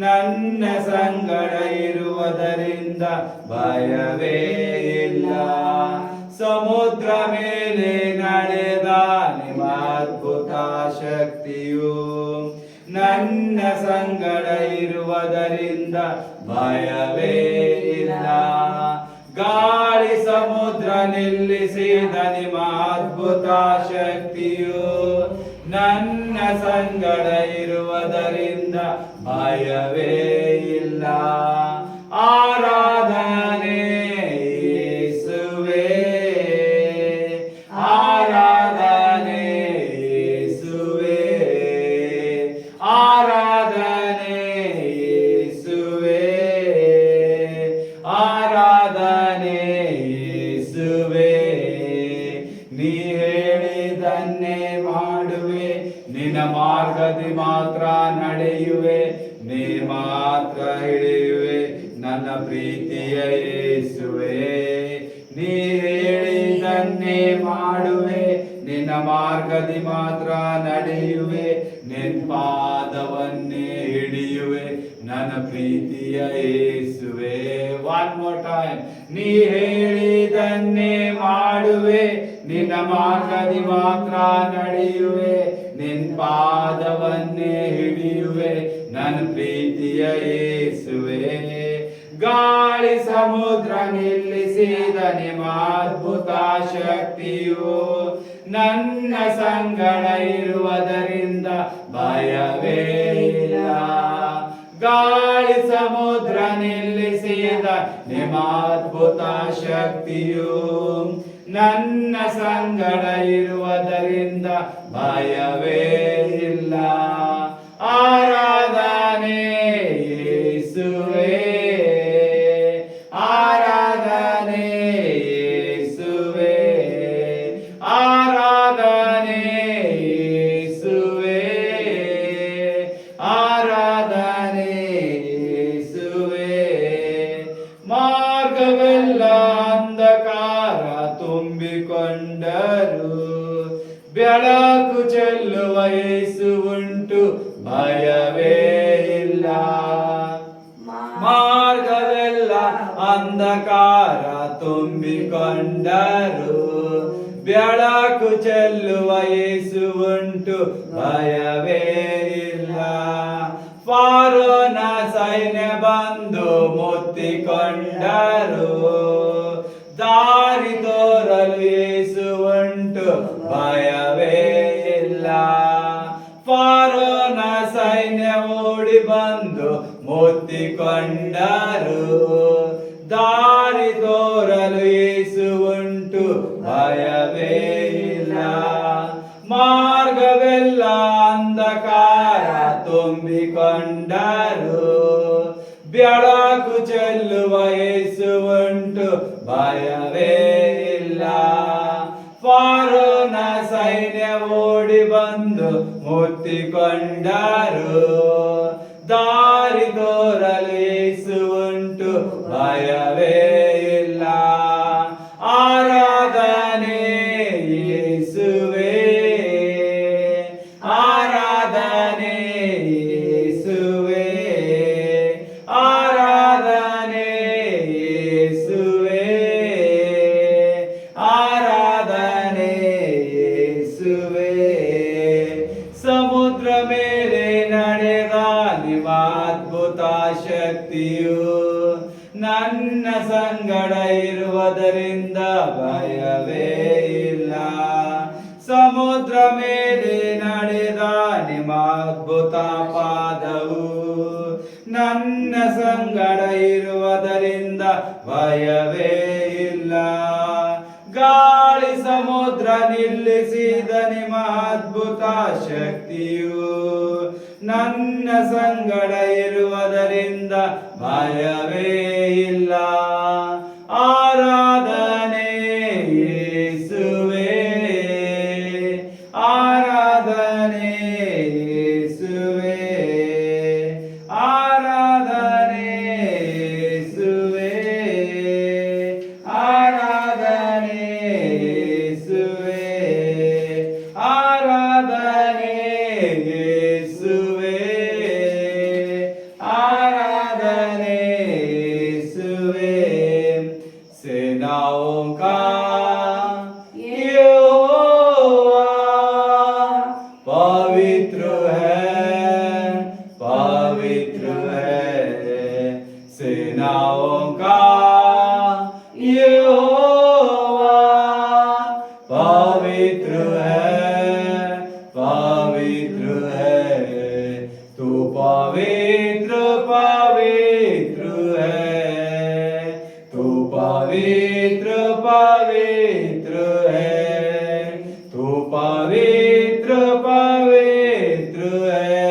ನನ್ನ ಸಂಗಡ ಇರುವುದರಿಂದ ಭಯವೇ ಇಲ್ಲ. ಸಮುದ್ರ ಮೇಲೆ ನಡೆದ ನಿಮ್ಮ ಅದ್ಭುತ ಶಕ್ತಿಯು ನನ್ನ ಸಂಗಡ ಇರುವುದರಿಂದ ಭಯವೇ ಇಲ್ಲ. ಗಾಳಿ ಸಮುದ್ರ ನಿಲ್ಲಿಸಿದ ನಿಮ್ಮ ಅದ್ಭುತ ಶಕ್ತಿಯು ನನ್ನ ಸಂಗಡ ಇರುವುದರಿಂದ ಭಯವೇ ಇಲ್ಲ. ಆರಾಧನೆ ಯೇಸುವೇ, ಆರಾಧನೆ ಯೇಸುವೇ, ಆರಾಧನೆ ಯೇಸುವೇ, ಆರಾಧನೆ ಯೇಸುವೇ. ನೀ ಹೇಳಿದನ್ನೇ ಮಾಡುವೆ, ನಿನ್ನ ಮಾರ್ಗದಿ ಮಾತ್ರ ನಡೆಯುವೆ, ನೀ ಮಾತ್ರ ಹಿಡಿಯುವೆ ನನ್ನ ಪ್ರೀತಿಯ ಯೇಸುವೇ. ನೀ ಹೇಳಿದನ್ನೇ ಮಾಡುವೆ, ನಿನ್ನ ಮಾರ್ಗದಿ ಮಾತ್ರ ನಡೆಯುವೆ, ನಿನ್ ಪಾದವನ್ನೇ ಹಿಡಿಯುವೆ ನನ್ನ ಪ್ರೀತಿಯ ಯೇಸುವೇ. One more time. ನೀ ಹೇಳಿದನ್ನೇ ಮಾಡುವೆ, ನಿನ್ನ ಮಾರ್ಗದಿ ಮಾತ್ರ ನಡೆಯುವೆ, ನಿನ್ ಪಾದವನ್ನೇ ಹಿಡಿಯುವೆ ನನ್ನ ಪ್ರೀತಿಯ ಯೇಸುವೇ. ಗಾಳಿ ಸಮುದ್ರ ನಿಲ್ಲಿಸಿದ ನಿಮ್ಮ ಅದ್ಭುತ ಶಕ್ತಿಯು ನನ್ನ ಸಂಗಡ ಇರುವುದರಿಂದ ಭಯವೇ ಇಲ್ಲ. ಗಾಳಿ ಸಮುದ್ರ ನಿಲ್ಲಿಸಿದ ನಿಮ್ಮ ಅದ್ಭುತ ಶಕ್ತಿಯು ನನ್ನ ಸಂಗಡ ಇರುವುದರಿಂದ ಭಯವೇ ಇಲ್ಲ. ಆರಾಧನೆ ಯೇಸುವೇ, ಆರಾಧನೆ ಯೇಸುವೇ, ಆರಾಧನೆ ಯೇಸುವೇ, ಆರಾಧನೆ ಯೇಸುವೇ. ಮಾರ್ಗವೆಲ್ಲ ಅಂಧಕಾರ ತುಂಬಿಕೊಂಡರು, ಬೆಳಕು ಚೆಲ್ಲುವ ಯೇಸು ಉಂಟು, ಭಯವೇ ಇಲ್ಲ. ಮಾರ್ಗವೆಲ್ಲ ಅಂಧಕಾರ ತುಂಬಿಕೊಂಡರು, ಬೆಳಕು ಚೆಲ್ಲುವ ಯೇಸು ಉಂಟು, ಭಯವೇ ಇಲ್ಲ. ಫಾರೋನ ಸೈನ್ಯ ಬಂದು ಮುತ್ತಿಕೊಂಡರು, ದಾರಿ ತೋರಲು ಯೇಸು ಉಂಟು, ಭಯವೇ ಇಲ್ಲ. ಫಾರೋನ ಸೈನ್ಯ ಓಡಿ ಬಂದು ಮುತ್ತಿಕೊಂಡರು, ದಾರಿ ತೋರಲು ಯೇಸು ಉಂಟು, ಭಯವೇ ಇಲ್ಲ. ಮಾರ್ಗವೆಲ್ಲ ಅಂಧಕಾರ ತುಂಬಿಕೊಂಡರು, ಬೆಳಕು ಚೆಲ್ಲುವ ಯೇಸು ಉಂಟು, ಭಯವೇ ಇಲ್ಲ. ಫಾರೋನ ಸೈನ್ಯ ಓಡಿ ಬಂದು ಮುತ್ತಿಕೊಂಡರು, ದಾರಿ ತೋರಲು ಯೇಸು ಉಂಟು, ಭಯವೇ ಇಲ್ಲ. ಆರಾಧನೆ ಯೇಸುವೇ, ಆರಾಧನೆ ಯೇಸುವೇ, ಆರಾಧನೆ ಯೇಸುವೇ, ಆರಾಧನೆ ಯೇಸುವೇ. ಸಮುದ್ರ ಮೇಲೆ ನಡೆದ ಇರುವುದರಿಂದ ಭಯವೇ ಇಲ್ಲ. ಸಮುದ್ರ ಮೇಲೆ ನಡೆದ ನಿಮ್ಮ ಅದ್ಭುತ ಪಾದವು ನನ್ನ ಸಂಗಡ ಇರುವುದರಿಂದ ಭಯವೇ ಇಲ್ಲ. ಗಾಳಿ ಸಮುದ್ರ ನಿಲ್ಲಿಸಿದ ನಿಮ್ಮ ಅದ್ಭುತ ಶಕ್ತಿಯು ನನ್ನ ಸಂಗಡ ಇರುವುದರಿಂದ ಭಯವೇ ಇಲ್ಲ. ಆರಾಧನೆ ಯೇಸುವೇ, ಆರಾಧನೆ ಯೇಸುವೇ, ಆರಾಧನೆ ಯೇಸುವೇ, ಆರಾಧನೆ ಯೇಸುವೇ, ಆರಾಧನೆ ಯೇಸುವೇ, आराधने यीशुवे. सेनाओं का यहोवा पवित्र है, पवित्र है. सेनाओं का यहोवा पवित्र है, पवित्र है. तू पवित्र पवित्र है, तू पवित्र पवित्र है, तू पवित्र पवित्र है,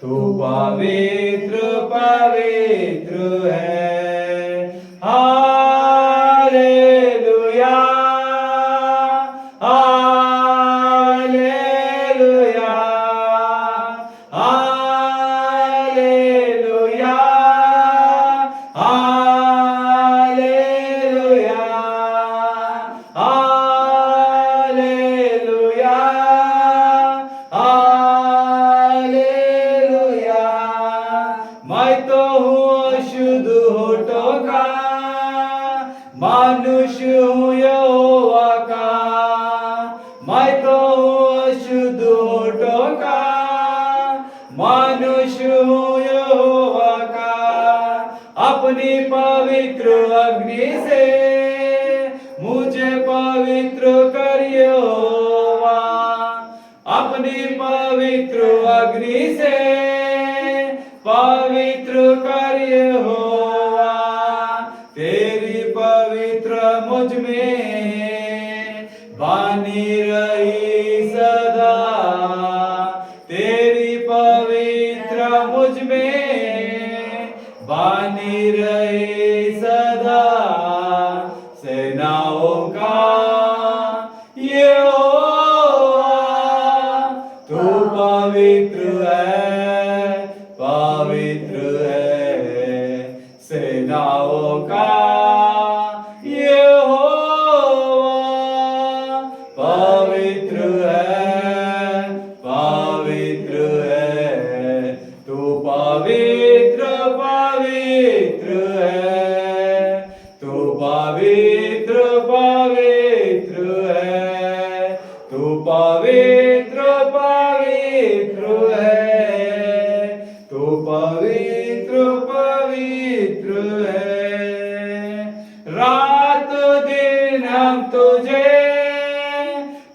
तू पवित्र पवित्र है. Hallelujah, hallelujah, hallelujah, hallelujah, hallelujah, hallelujah. मैं तो हूँ अशुद्ध होठों का, मनुष्य हूँ यहोवा का. मैं तो हूँ अशुद्ध होठों का, मनुष्य हूँ यहोवा का. अपनी पवित्र अग्नि से मुझे पवित्र कर यहोवा. अपनी पवित्र अग्नि से पवित्र कर यहोवा. तेरी पवित्र मुझ में बनी रही सदा. तेरी पवित्र मुझ में बनी रही सदा. सेनाओं का यहोवा तू पवित्र है, पवित्र है. सेनाओं का यहोवा पवित्र है, पवित्र है. तू पवित्र पवित्र है, तू पवित्र पवित्र है, तू पवित्र पवित्र है, तू पवित्र पवित्र है. रात दिन हम तुझे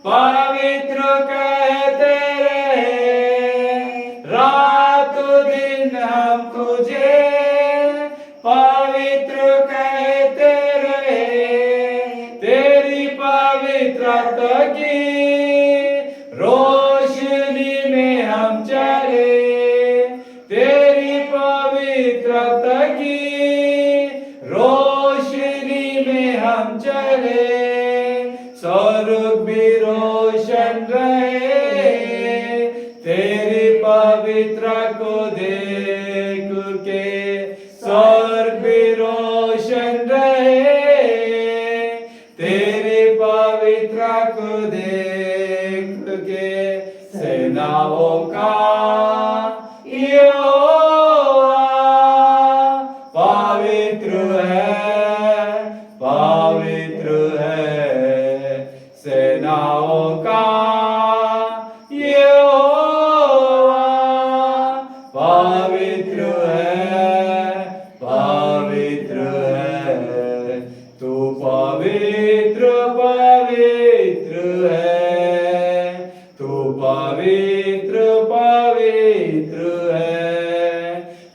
पवित्र कहते रहे. रात दिन हम तुझे पवित्र कहते रहे. तेरी पवित्रता की रोशनी में हम चले. तेरी पवित्रता की रोशनी में हम चले. स्वर्ग भी रोशन रहे. तेरी पवित्र को देख के स्वर्ग भी रोशन रहे. तेरी पवित्र को देख के सेनाओं का यहोवा पवित्र है, पवित्र है. सेनाओं का यहोवा पवित्र है, पवित्र है. तू पवित्र पवित्र है, तू पवित्र पवित्र है,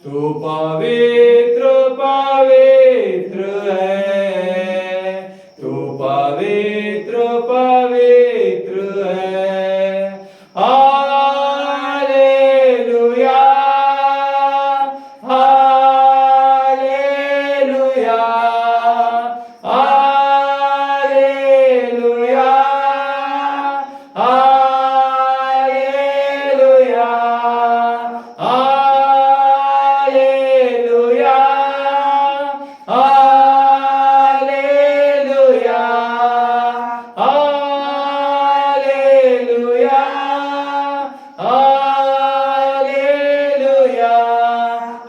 तू पवित्र पवित्र है, तू पवित्र पवित्र है। Hallelujah hallelujah hallelujah hallelujah hallelujah hallelujah hallelujah hallelujah.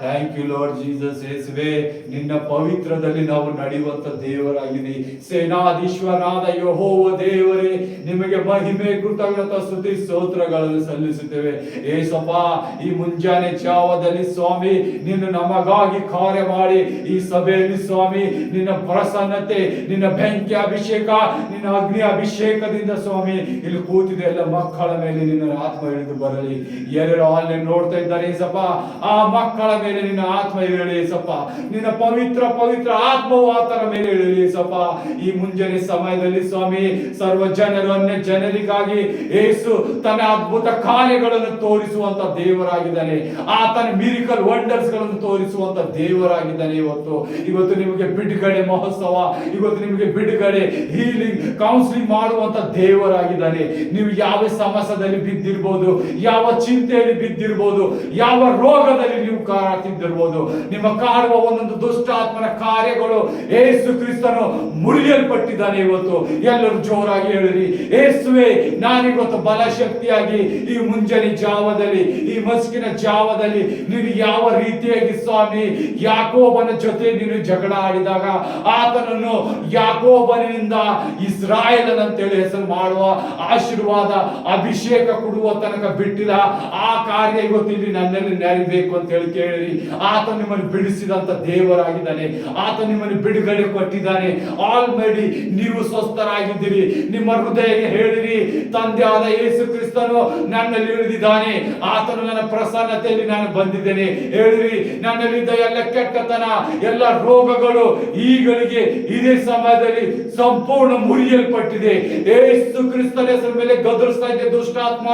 Thank you Lord Jesus. ಯೇಸುವೆ, ನಿನ್ನ ಪವಿತ್ರದಲ್ಲಿ ನಾವು ನಡೆಯುವಂತ ದೇವರಾಗಿದೆ. ಸೇನಾಧೀಶ್ವರನಾದ ಯೆಹೋವ ದೇವರೇ, ನಿಮಗೆ ಮಹಿಮೆ ಕೃತಜ್ಞತಾ ಸ್ತುತಿ ಸ್ತೋತ್ರಗಳನ್ನು ಸಲ್ಲಿಸುತ್ತೇವೆ. ಏಸಪ್ಪ, ಈ ಮುಂಜಾನೆ ಜಾವದಲ್ಲಿ ಸ್ವಾಮಿ ನಿನ್ನ ನಮಗಾಗಿ ಕಾರ್ಯ ಮಾಡಿ ಈ ಸಭೆಯಲ್ಲಿ ಸ್ವಾಮಿ ನಿನ್ನ ಪ್ರಸನ್ನತೆ, ನಿನ್ನ ಬೆಂಕಿ ಅಭಿಷೇಕ, ನಿನ್ನ ಅಗ್ನಿ ಅಭಿಷೇಕದಿಂದ ಸ್ವಾಮಿ ಇಲ್ಲಿ ಕೂತಿದೆ ಎಲ್ಲ ಮಕ್ಕಳ ಮೇಲೆ ನಿನ್ನ ಆತ್ಮ ಇಳಿದು ಬರಲಿ. ಎಲ್ಲರೂ ಅಲ್ಲಿ ನೋಡ್ತಾ ಇದ್ದಾರೆ ಏಸಪ್ಪ, ಆ ಮಕ್ಕಳ ಮೇಲೆ ನಿನ್ನ ಆತ್ಮ ಇರಲಿ ಏಸಪ್ಪ. ನಿನ್ನ ಪವಿತ್ರ ಪವಿತ್ರ ಆತ್ಮವು ಆತನ ಮೇಲೆ ಇರಲಿ ಏಸಪ್ಪ. ಈ ಮುಂಜಾನೆ ಸಮಯದಲ್ಲಿ ಸ್ವಾಮಿ ಸರ್ವ ಜನರು ಅನ್ಯ ಜನರಿಗಾಗಿ ಏಸು ತನ್ನ ಅದ್ಭುತ ಕಾರ್ಯಗಳನ್ನು ತೋರಿಸುವಂತ ದೇವರಾಗಿದ್ದಾನೆ. ಆತನ ಮಿರಿಕಲ್ ವಂಡರ್ಸ್ ಗಳನ್ನು ತೋರಿಸುವಂತ ದೇವರಾಗಿದ್ದಾನೆ. ಇವತ್ತು ನಿಮಗೆ ಬಿಡುಗಡೆ ಮಹೋತ್ಸವ, ಇವತ್ತು ನಿಮಗೆ ಬಿಡುಗಡೆ, ಹೀಲಿಂಗ್, ಕೌನ್ಸಿಲಿಂಗ್ ಮಾಡುವಂತ ದೇವರಾಗಿದ್ದಾನೆ. ನೀವು ಯಾವ ಸಮಸ್ಯೆದಲ್ಲಿ ಬಿದ್ದಿರ್ಬೋದು, ಯಾವ ಚಿಂತೆಯಲ್ಲಿ ಬಿದ್ದಿರ್ಬೋದು, ಯಾವ ರೋಗದಲ್ಲಿ ನೀವು ಕಾಡುತ್ತಿದ್ದಿರ್ಬೋದು, ನಿಮ್ಮ ಕಾಡುವ ಒಂದೊಂದು ದುಷ್ಟಾತ್ಮನ ಕಾರ್ಯಗಳು ಏಸು ಕ್ರಿಸ್ತನು ಮುರಿಯಲ್ಪಟ್ಟಿದ್ದಾನೆ. ಇವತ್ತು ಎಲ್ಲರೂ ಜೋರಾಗಿ ಹೇಳಿರಿ, ಏಸುವೆ ನಾನಿವತ್ತು ಬಲಶಕ್ತಿಯಾಗಿ ಈ ಮುಂಜಾನೆ ಜಾವದಲ್ಲಿ, ಈ ಮಸ್ಕಿನ ಜಾವದಲ್ಲಿ ನೀನು ಯಾವ ರೀತಿಯಾಗಿ ಸ್ವಾಮಿ ಯಾಕೋಬನ ಜೊತೆ ನೀನು ಜಗಳ ಆಡಿದಾಗ ಆತನನ್ನು ಯಾಕೋಬನಿಂದ ಇಸ್ರಾಯೇಲನಂತೇಳಿ ಹೆಸರು ಮಾಡುವ ಆಶೀರ್ವಾದ ಅಭಿಷೇಕ ಕೊಡುವ ತನಕ ಬಿಟ್ಟಿಲ್ಲ. ಆ ಕಾರ್ಯ ಇವತ್ತು ಇಲ್ಲಿ ನನ್ನಲ್ಲಿ ನೆರವೇರಬೇಕು ಅಂತ ಹೇಳಿ ಕೇಳಿರಿ. ಆತ ನಿಮ್ಮನ್ನು ಬಿಡಿಸಿದಂತ ದೇವರಾಗಿದ್ದಾನೆ. ಆತ ನಿಮ್ಮನ್ನು ಬಿಡುಗಡೆ ಕೊಟ್ಟಿದ್ದಾನೆ. ಆಲ್ರೆಡಿ ನೀವು ಸ್ವಸ್ಥರಾಗಿದ್ದೀರಿ. ನಿಮ್ಮ ಹೃದಯ ಹೇಳಿರಿ, ತಂದೆಯಾದ ಯೇಸು ಕ್ರಿಸ್ತನು ನನ್ನಲ್ಲಿ ಇಳಿದಿದ್ದಾನೆ, ಆತನು ನನ್ನ ಪ್ರಸನ್ನತೆಯಲ್ಲಿ ನಾನು ಬಂದಿದ್ದೇನೆ. ಹೇಳಿರಿ, ನನ್ನಲ್ಲಿದ್ದ ಎಲ್ಲ ಕೆಟ್ಟತನ, ಎಲ್ಲ ರೋಗಗಳು ಈಗಳಿಗೆ ಇದೇ ಸಮಯದಲ್ಲಿ ಸಂಪೂರ್ಣ ಮುರಿಯಲ್ಪಟ್ಟಿದೆ. ಯೇಸು ಕ್ರಿಸ್ತನ ಹೆಸರ ಮೇಲೆ ಗದರಿಸ್ತಾ ಇದ್ದೆ ದುಷ್ಟಾತ್ಮ,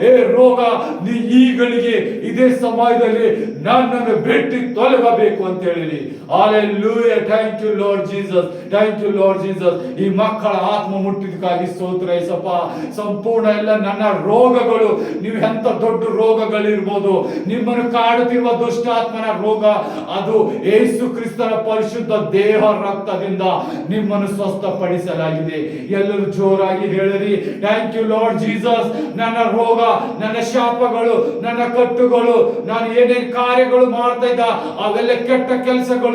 ಏ ರೋಗ, ನೀ ಈಗಳಿಗೆ ಇದೇ ಸಮಯದಲ್ಲಿ ನನ್ನನ್ನು ಬಿಟ್ಟು ತೊಲಗಬೇಕು ಅಂತ ಹೇಳಿರಿ. Hallelujah. Thank you Lord Jesus. Thank you Lord Jesus. ಈ ಮಕ್ಕಳ ಆತ್ಮ ಮುಟ್ಟಿದಕ್ಕಾಗಿ ಸ್ತೋತ್ರ ಯೇಸಪ್ಪ. ಸಂಪೂರ್ಣ ಎಲ್ಲ ನನ್ನ ರೋಗಗಳು, ನೀವು ಎಂತ ದೊಡ್ಡ ರೋಗಗಳಿರ್ಬೋದು, ನಿಮ್ಮನ್ನು ಕಾಡುತ್ತಿರುವ ದುಷ್ಟಾತ್ಮನ ರೋಗ, ಅದು ಯೇಸು ಕ್ರಿಸ್ತನ ಪರಿಶುದ್ಧ ದೇಹ ರಕ್ತದಿಂದ ನಿಮ್ಮನ್ನು ಸ್ವಸ್ಥಪಡಿಸಲಾಗಿದೆ. ಎಲ್ಲರೂ ಜೋರಾಗಿ ಹೇಳಿರಿ, ಥ್ಯಾಂಕ್ ಯು ಲಾರ್ಡ್ ಜೀಸಸ್. ನನ್ನ ರೋಗ, ನನ್ನ ಶಾಪಗಳು, ನನ್ನ ಕಟ್ಟುಗಳು, ನಾನು ಏನೇನು ಕಾರ್ಯಗಳು ಮಾಡ್ತಾ ಇದ್ದ ಅವೆಲ್ಲ ಕೆಟ್ಟ ಕೆಲಸಗಳು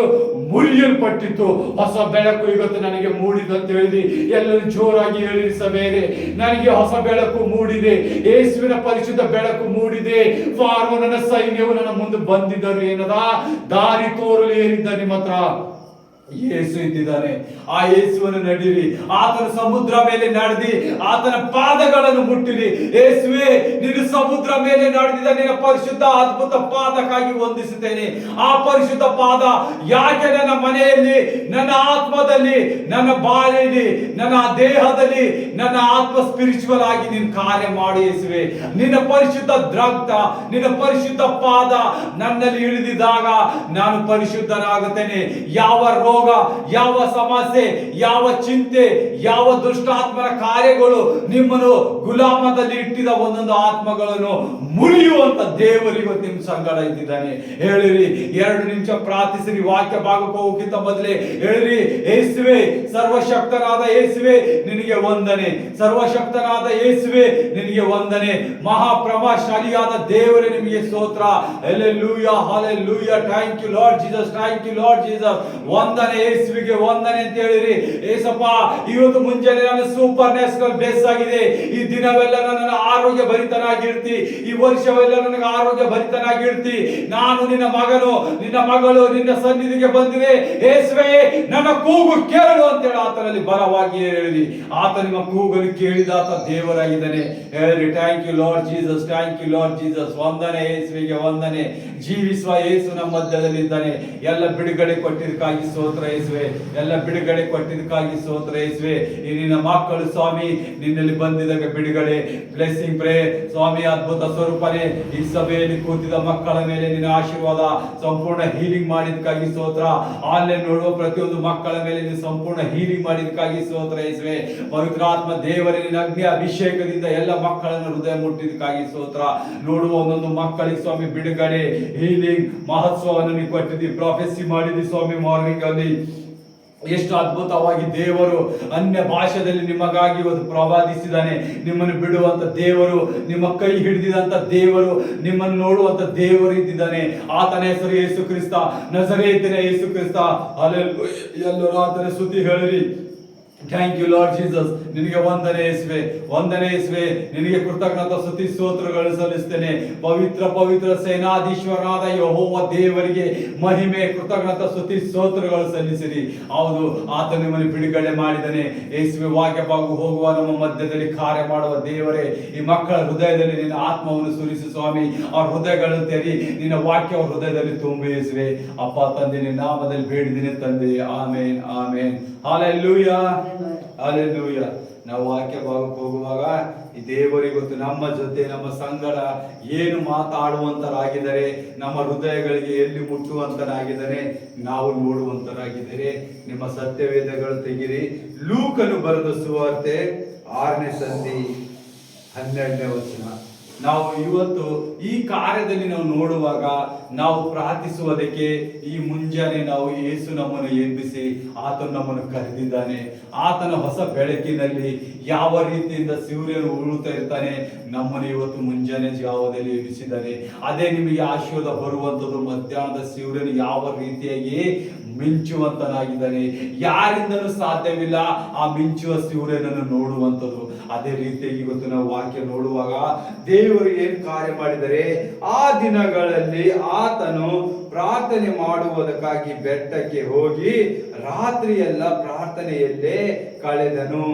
ಮುರಿಯಲ್ಪಟ್ಟಿತ್ತು. ಹೊಸ ಬೆಳಕು ಇವತ್ತು ನನಗೆ ಮೂಡಿದೆ ಅಂತ ಹೇಳಿದಿ. ಎಲ್ಲರೂ ಜೋರಾಗಿ ಹೇಳಿರಿ ಸಭೆಯೇ, ನನಗೆ ಹೊಸ ಬೆಳಕು ಮೂಡಿದೆ. ಯೇಸುವಿನ ಪರಿಶುದ್ಧ ಬೆಳಕು ಮೂಡಿದೆ. ಫಾರೋನನ ಸೈನ್ಯವು ನನ್ನ ಮುಂದೆ ಬಂದಿದ್ದರು ಏನದ ದಾರಿ ತೋರಲು ಏರಿದ್ದ ನಿಮ್ಮ ಹತ್ರ ಯೇಸು ಇದ್ದಿದ್ದಾನೆ. ಆ ಯೇಸುವನ್ನು ನಡೀರಿ. ಆತನ ಸಮುದ್ರ ಮೇಲೆ ನಡೆದಿ ಆತನ ಪಾದಗಳನ್ನು ಮುಟ್ಟಿರಿ. ಯೇಸುವೆ, ನೀನು ಸಮುದ್ರ ಮೇಲೆ ನಡೆದಿದ್ದ ನಿನ್ನ ಪರಿಶುದ್ಧ ಅದ್ಭುತ ಪಾದಕ್ಕಾಗಿ ವಂದಿಸುತ್ತೇನೆ. ಆ ಪರಿಶುದ್ಧ ಪಾದ ಯಾಕೆ ನನ್ನ ಮನೆಯಲ್ಲಿ, ನನ್ನ ಆತ್ಮದಲ್ಲಿ, ನನ್ನ ಬಾಯಲ್ಲಿ, ನನ್ನ ದೇಹದಲ್ಲಿ, ನನ್ನ ಆತ್ಮ ಸ್ಪಿರಿಚುವಲ್ ಆಗಿ ನೀನು ಕಾರ್ಯ ಮಾಡಿ ಯೇಸುವೆ. ನಿನ್ನ ಪರಿಶುದ್ಧ ರಕ್ತ, ನಿನ್ನ ಪರಿಶುದ್ಧ ಪಾದ ನನ್ನಲ್ಲಿ ಇಳಿದಿದ್ದಾಗ ನಾನು ಪರಿಶುದ್ಧನಾಗುತ್ತೇನೆ. ಯಾವ ರೋಗ, ಯಾವ ಸಮಸ್ಯೆ, ಯಾವ ಚಿಂತೆ, ಯಾವ ದುಷ್ಟಾತ್ಮನ ಕಾರ್ಯಗಳು ನಿಮ್ಮನ್ನು ಗುಲಾಮದಲ್ಲಿ ಇಟ್ಟಿದ ಒಂದೊಂದು ಆತ್ಮಗಳನ್ನು ಮುರಿಯುವಂತ ದೇವರಿಗೂ ನಿಮ್ಮ ಸಂಗಡ ಇದ್ದಿದ್ದಾನೆ. ಹೇಳಿರಿ, 2 ನಿಮಿಷ ಪ್ರಾರ್ಥಿಸಿರಿ. ವಾಕ್ಯ ಭಾಗಕ್ಕೆ ಹೋಗೋಕ್ಕಿಂತ ಮೊದಲೇ ಹೇಳಿರಿ, ಯೇಸುವೆ, ಸರ್ವಶಕ್ತನಾದ ಯೇಸುವೆ ನಿನಗೆ ವಂದನೆ. ಸರ್ವಶಕ್ತನಾದ ಯೇಸುವೆ ನಿನಗೆ ವಂದನೆ. ಮಹಾಪ್ರಭಾಶಾಲಿಯಾದ ದೇವರೇ ನಿಮಗೆ ಸ್ತೋತ್ರ. Hallelujah, hallelujah. Thank you Lord Jesus, thank you Lord Jesus. ವಂದನೆ ಆತನ ಯೇಸುವಿಗೆ ವಂದನೆ ಅಂತ ಹೇಳಿರಿ. ಏಸಪ್ಪ, ಇವತ್ತು ಮುಂಜಾನೆ ನಾನು ಸೂಪರ್ ನ್ಯಾಚುರಲ್ ಬ್ಲೆಸ್ ಆಗಿದೆ. ಈ ದಿನವೆಲ್ಲ ನನ್ನ ಆರೋಗ್ಯ ಭರಿತನಾಗಿರ್ತಿ, ಈ ವರ್ಷವೆಲ್ಲ ನನಗೆ ಆರೋಗ್ಯ ಭರಿತನಾಗಿರ್ತಿ. ನಾನು ನಿನ್ನ ಮಗನು, ನಿನ್ನ ಮಗಳು ನಿನ್ನ ಸನ್ನಿಧಿಗೆ ಬಂದಿದೆ. ಯೇಸುವೇ, ನನ್ನ ಕೂಗು ಕೇಳು ಅಂತೇಳಿ ಆತನಲ್ಲಿ ಬಲವಾಗಿ ಹೇಳಿರಿ. ಆತ ನಿಮ್ಮ ಕೂಗಲು ಕೇಳಿದ ಆತ ದೇವರಾಗಿದ್ದಾನೆ. ಹೇಳಿರಿ, thank you Lord Jesus, thank you Lord Jesus. ವಂದನೆ ಯೇಸುವಿಗೆ ವಂದನೆ. ಜೀವಿಸುವ ಯೇಸು ನಮ್ಮ ಮಧ್ಯದಲ್ಲಿದ್ದಾನೆ. ಎಲ್ಲ ಬಿಡುಗಡೆ ಕೊಟ್ಟಿದ್ದಕ್ಕಾಗಿ ಸ್ತೋತ್ರ ಯೇಸುವೆ, ಎಲ್ಲ ಬಿಡುಗಡೆ ಕೊಟ್ಟಿದ್ದಕ್ಕಾಗಿ ಸ್ತೋತ್ರ ಯೇಸುವೆ. ಈ ನಿನ್ನ ಮಕ್ಕಳು ಸ್ವಾಮಿ ನಿನ್ನಲ್ಲಿ ಬಂದಿದ್ದಾಗ ಬಿಡುಗಡೆ, ಬ್ಲೆಸ್ಸಿಂಗ್ ಪ್ರೇ ಸ್ವಾಮಿ, ಅದ್ಭುತ ಸ್ವರೂಪನೇ. ಈ ಸಭೆಯಲ್ಲಿ ಕೂತಿದ ಮಕ್ಕಳ ಮೇಲೆ ನಿನ್ನ ಆಶೀರ್ವಾದ, ಸಂಪೂರ್ಣ ಹೀಲಿಂಗ್ ಮಾಡಿದಕ್ಕಾಗಿ ಸ್ತೋತ್ರ. ಆನ್ಲೈನ್ ನೋಡುವ ಪ್ರತಿಯೊಂದು ಮಕ್ಕಳ ಮೇಲೆ ನೀನು ಸಂಪೂರ್ಣ ಹೀಲಿಂಗ್ ಮಾಡಿದಕ್ಕಾಗಿ ಸ್ತೋತ್ರ ಯೇಸುವೆ. ಪವಿತ್ರಾತ್ಮ ದೇವರೇ, ನಿನ್ನ ಅಗ್ನಿ ಅಭಿಷೇಕದಿಂದ ಎಲ್ಲ ಮಕ್ಕಳನ್ನು ಹೃದಯ ಮುಟ್ಟಿದಕ್ಕಾಗಿ ಸ್ತೋತ್ರ. ನೋಡುವ ಒಂದೊಂದು ಮಕ್ಕಳಿಗೆ ಸ್ವಾಮಿ ಬಿಡುಗಡೆ, ಹೀಲಿಂಗ್ ಮಹೋತ್ಸವವನ್ನು ನೀವು ಕೊಟ್ಟಿದ್ದೀವಿ, ಪ್ರಾಫೆಸಿ ಮಾಡಿದಿ ಸ್ವಾಮಿ. ಮಾರ್ನಿಂಗ್ ಅಲ್ಲಿ ಎಷ್ಟು ಅದ್ಭುತವಾಗಿ ದೇವರು ಅನ್ಯ ಭಾಷೆಯಲ್ಲಿ ನಿಮಗಾಗಿ ಇವತ್ತು ಪ್ರವಾದಿಸಿದ್ದಾನೆ. ನಿಮ್ಮನ್ನು ಬಿಡುವಂತ ದೇವರು, ನಿಮ್ಮ ಕೈ ಹಿಡಿದಿದಂತ ದೇವರು, ನಿಮ್ಮನ್ನು ನೋಡುವಂತ ದೇವರು ಇದ್ದಿದ್ದಾನೆ. ಆತನ ಹೆಸರು ಯೇಸು ಕ್ರಿಸ್ತ, ನಜರೇತಿನ ಯೇಸು ಕ್ರಿಸ್ತ. ಹಲ್ಲೆಲೂಯಾ. ಎಲ್ಲರೂ ಆತನ ಸ್ತುತಿ ಹೇಳಿರಿ. Thank you Lord Jesus. ನಿನಗೆ ವಂದನೆ ಯೇಸುವೆ, ವಂದನೆ ಯೇಸುವೆ. ನಿನಗೆ ಕೃತಜ್ಞತಾ ಸ್ತುತಿ ಸ್ತೋತ್ರಗಳು ಸಲ್ಲಿಸ್ತೇನೆ. ಪವಿತ್ರ ಪವಿತ್ರ ಸೇನಾಧೀಶ್ವರನಾದ ಯೆಹೋವ ದೇವರಿಗೆ ಮಹಿಮೆ, ಕೃತಜ್ಞತಾ ಸ್ತುತಿ ಸ್ತೋತ್ರಗಳು ಸಲ್ಲಿಸಿರಿ. ಹೌದು, ಆತ ನಿಮ್ಮನ್ನು ಬಿಡುಗಡೆ ಮಾಡಿದನೆ ಯೇಸುವೆ. ವಾಕ್ಯ ಬಾಗು ಹೋಗುವ ನಮ್ಮ ಮಧ್ಯದಲ್ಲಿ ಕಾರ್ಯ ಮಾಡುವ ದೇವರೇ, ಈ ಮಕ್ಕಳ ಹೃದಯದಲ್ಲಿ ನಿನ್ನ ಆತ್ಮವನ್ನು ಸುರಿಸು ಸ್ವಾಮಿ. ಅವ್ರ ಹೃದಯಗಳನ್ನು ತೆರಿ, ನಿನ್ನ ವಾಕ್ಯ ಅವ್ರ ಹೃದಯದಲ್ಲಿ ತುಂಬಿ ಯೇಸುವೆ. ಅಪ್ಪ ತಂದೆ, ನಿನ್ನ ನಾಮದಲ್ಲಿ ಬೇಡಿದಿನಿ ತಂದೆ. Amen, amen. Hallelujah, hallelujah. ನಾವು ವಾಕ್ಯ ಭಾಗಕ್ಕೆ ಹೋಗುವಾಗ ಈ ದೇವರಿಗೆ ಗೊತ್ತು ನಮ್ಮ ಜೊತೆ, ನಮ್ಮ ಸಂಗಡ ಏನು ಮಾತಾಡುವಂತರಾಗಿದ್ದಾರೆ, ನಮ್ಮ ಹೃದಯಗಳಿಗೆ ಎಲ್ಲಿ ಮುಟ್ಟುವಂತರಾಗಿದ್ದಾರೆ, ನಾವು ನೋಡುವಂತರಾಗಿದ್ದಾರೆ. ನಿಮ್ಮ ಸತ್ಯವೇದಗಳು ತೆಗಿರಿ. ಲೂಕನು ಬರೆದ ಸುವಾರ್ತೆ 6ನೇ ಸಂಧಿ 12ನೇ ವಚನ. ನಾವು ಇವತ್ತು ಈ ಕಾರ್ಯದಲ್ಲಿ ನಾವು ನೋಡುವಾಗ, ನಾವು ಪ್ರಾರ್ಥಿಸುವುದಕ್ಕೆ ಈ ಮುಂಜಾನೆ ನಾವು ಯೇಸು ನಮ್ಮನ್ನು ಎಬ್ಬಿಸಿ ಆತನು ನಮ್ಮನ್ನು ಕರೆದಿದ್ದಾನೆ. ಆತನ ಹೊಸ ಬೆಳಕಿನಲ್ಲಿ ಯಾವ ರೀತಿಯಿಂದ ಸೂರ್ಯನು ಉರುಳುತ್ತಾ ಇರ್ತಾನೆ, ನಮ್ಮನ್ನು ಇವತ್ತು ಮುಂಜಾನೆ ಜಾವದಲ್ಲಿ ಎಬ್ಬಿಸಿದ್ದಾನೆ. ಅದೇ ನಿಮಗೆ ಆಶೀರ್ವಾದ ಬರುವಂಥದ್ದು. ಮಧ್ಯಾಹ್ನದ ಸೂರ್ಯನು ಯಾವ ರೀತಿಯಾಗಿ ಮಿಂಚುವಂತನಾಗಿದ್ದಾನೆ, ಯಾರಿಂದಲೂ ಸಾಧ್ಯವಿಲ್ಲ ಆ ಮಿಂಚುವ ಸೂರ್ಯನನ್ನು ನೋಡುವಂಥದ್ದು. ಅದೇ ರೀತಿಯಾಗಿ ಇವತ್ತು ನಾವು ವಾಕ್ಯ ನೋಡುವಾಗ ದೇವರು ಏನ್ ಕಾರ್ಯ ಮಾಡಿದರೆ, ಆ ದಿನಗಳಲ್ಲಿ ಆತನು ಪ್ರಾರ್ಥನೆ ಮಾಡುವುದಕ್ಕಾಗಿ ಬೆಟ್ಟಕ್ಕೆ ಹೋಗಿ ರಾತ್ರಿಯೆಲ್ಲ ಪ್ರಾರ್ಥನೆಯಲ್ಲೇ ಕಳೆದನು.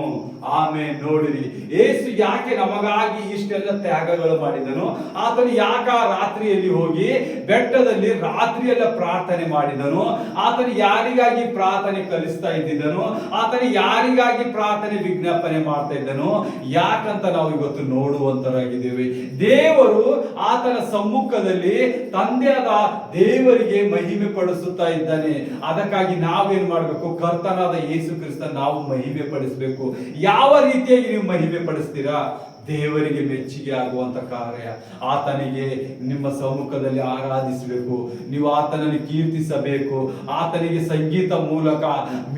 ಆಮೇಲೆ ನೋಡಿರಿ, ಯೇಸು ಯಾಕೆ ನಮಗಾಗಿ ಇಷ್ಟೆಲ್ಲ ತ್ಯಾಗಗಳು ಮಾಡಿದನು? ಆತನು ಯಾಕ ರಾತ್ರಿಯಲ್ಲಿ ಹೋಗಿ ಬೆಟ್ಟದಲ್ಲಿ ರಾತ್ರಿಯೆಲ್ಲ ಪ್ರಾರ್ಥನೆ ಮಾಡಿದನು? ಆತನು ಯಾರಿಗಾಗಿ ಪ್ರಾರ್ಥನೆ ಕಲಿಸ್ತಾ ಇದ್ದಿದ್ದನು? ಆತನು ಯಾರಿಗಾಗಿ ಪ್ರಾರ್ಥನೆ ವಿಜ್ಞಾಪನೆ ಮಾಡ್ತಾ ಇದ್ದನು? ಯಾಕಂತ ನಾವು ಇವತ್ತು ನೋಡುವಂತರಾಗಿದ್ದೇವೆ. ದೇವರು ಆತನ ಸಮ್ಮುಖದಲ್ಲಿ ತಂದೆಯಾದ ದೇವರಿಗೆ ಮಹಿಮೆ ಪಡಿಸುತ್ತಾ ಇದ್ದಾನೆ. ಅದಕ್ಕಾಗಿ ನಾವೇನ್ ಮಾಡಬೇಕು? ಕರ್ತನಾದ ಯೇಸು ಕ್ರಿಸ್ತ ನಾವು ಮಹಿಮೆ ಪಡಿಸಬೇಕು. ಯಾವ ರೀತಿಯಾಗಿ ನೀವು ಮಹಿಮೆ ಪಡಿಸ್ತೀರಾ? ದೇವರಿಗೆ ಮೆಚ್ಚುಗೆ ಆಗುವಂತ ಕಾರ್ಯ. ಆತನಿಗೆ ನಿಮ್ಮ ಸಮ್ಮುಖದಲ್ಲಿ ಆರಾಧಿಸಬೇಕು, ನೀವು ಆತನನ್ನು ಕೀರ್ತಿಸಬೇಕು. ಆತನಿಗೆ ಸಂಗೀತ ಮೂಲಕ,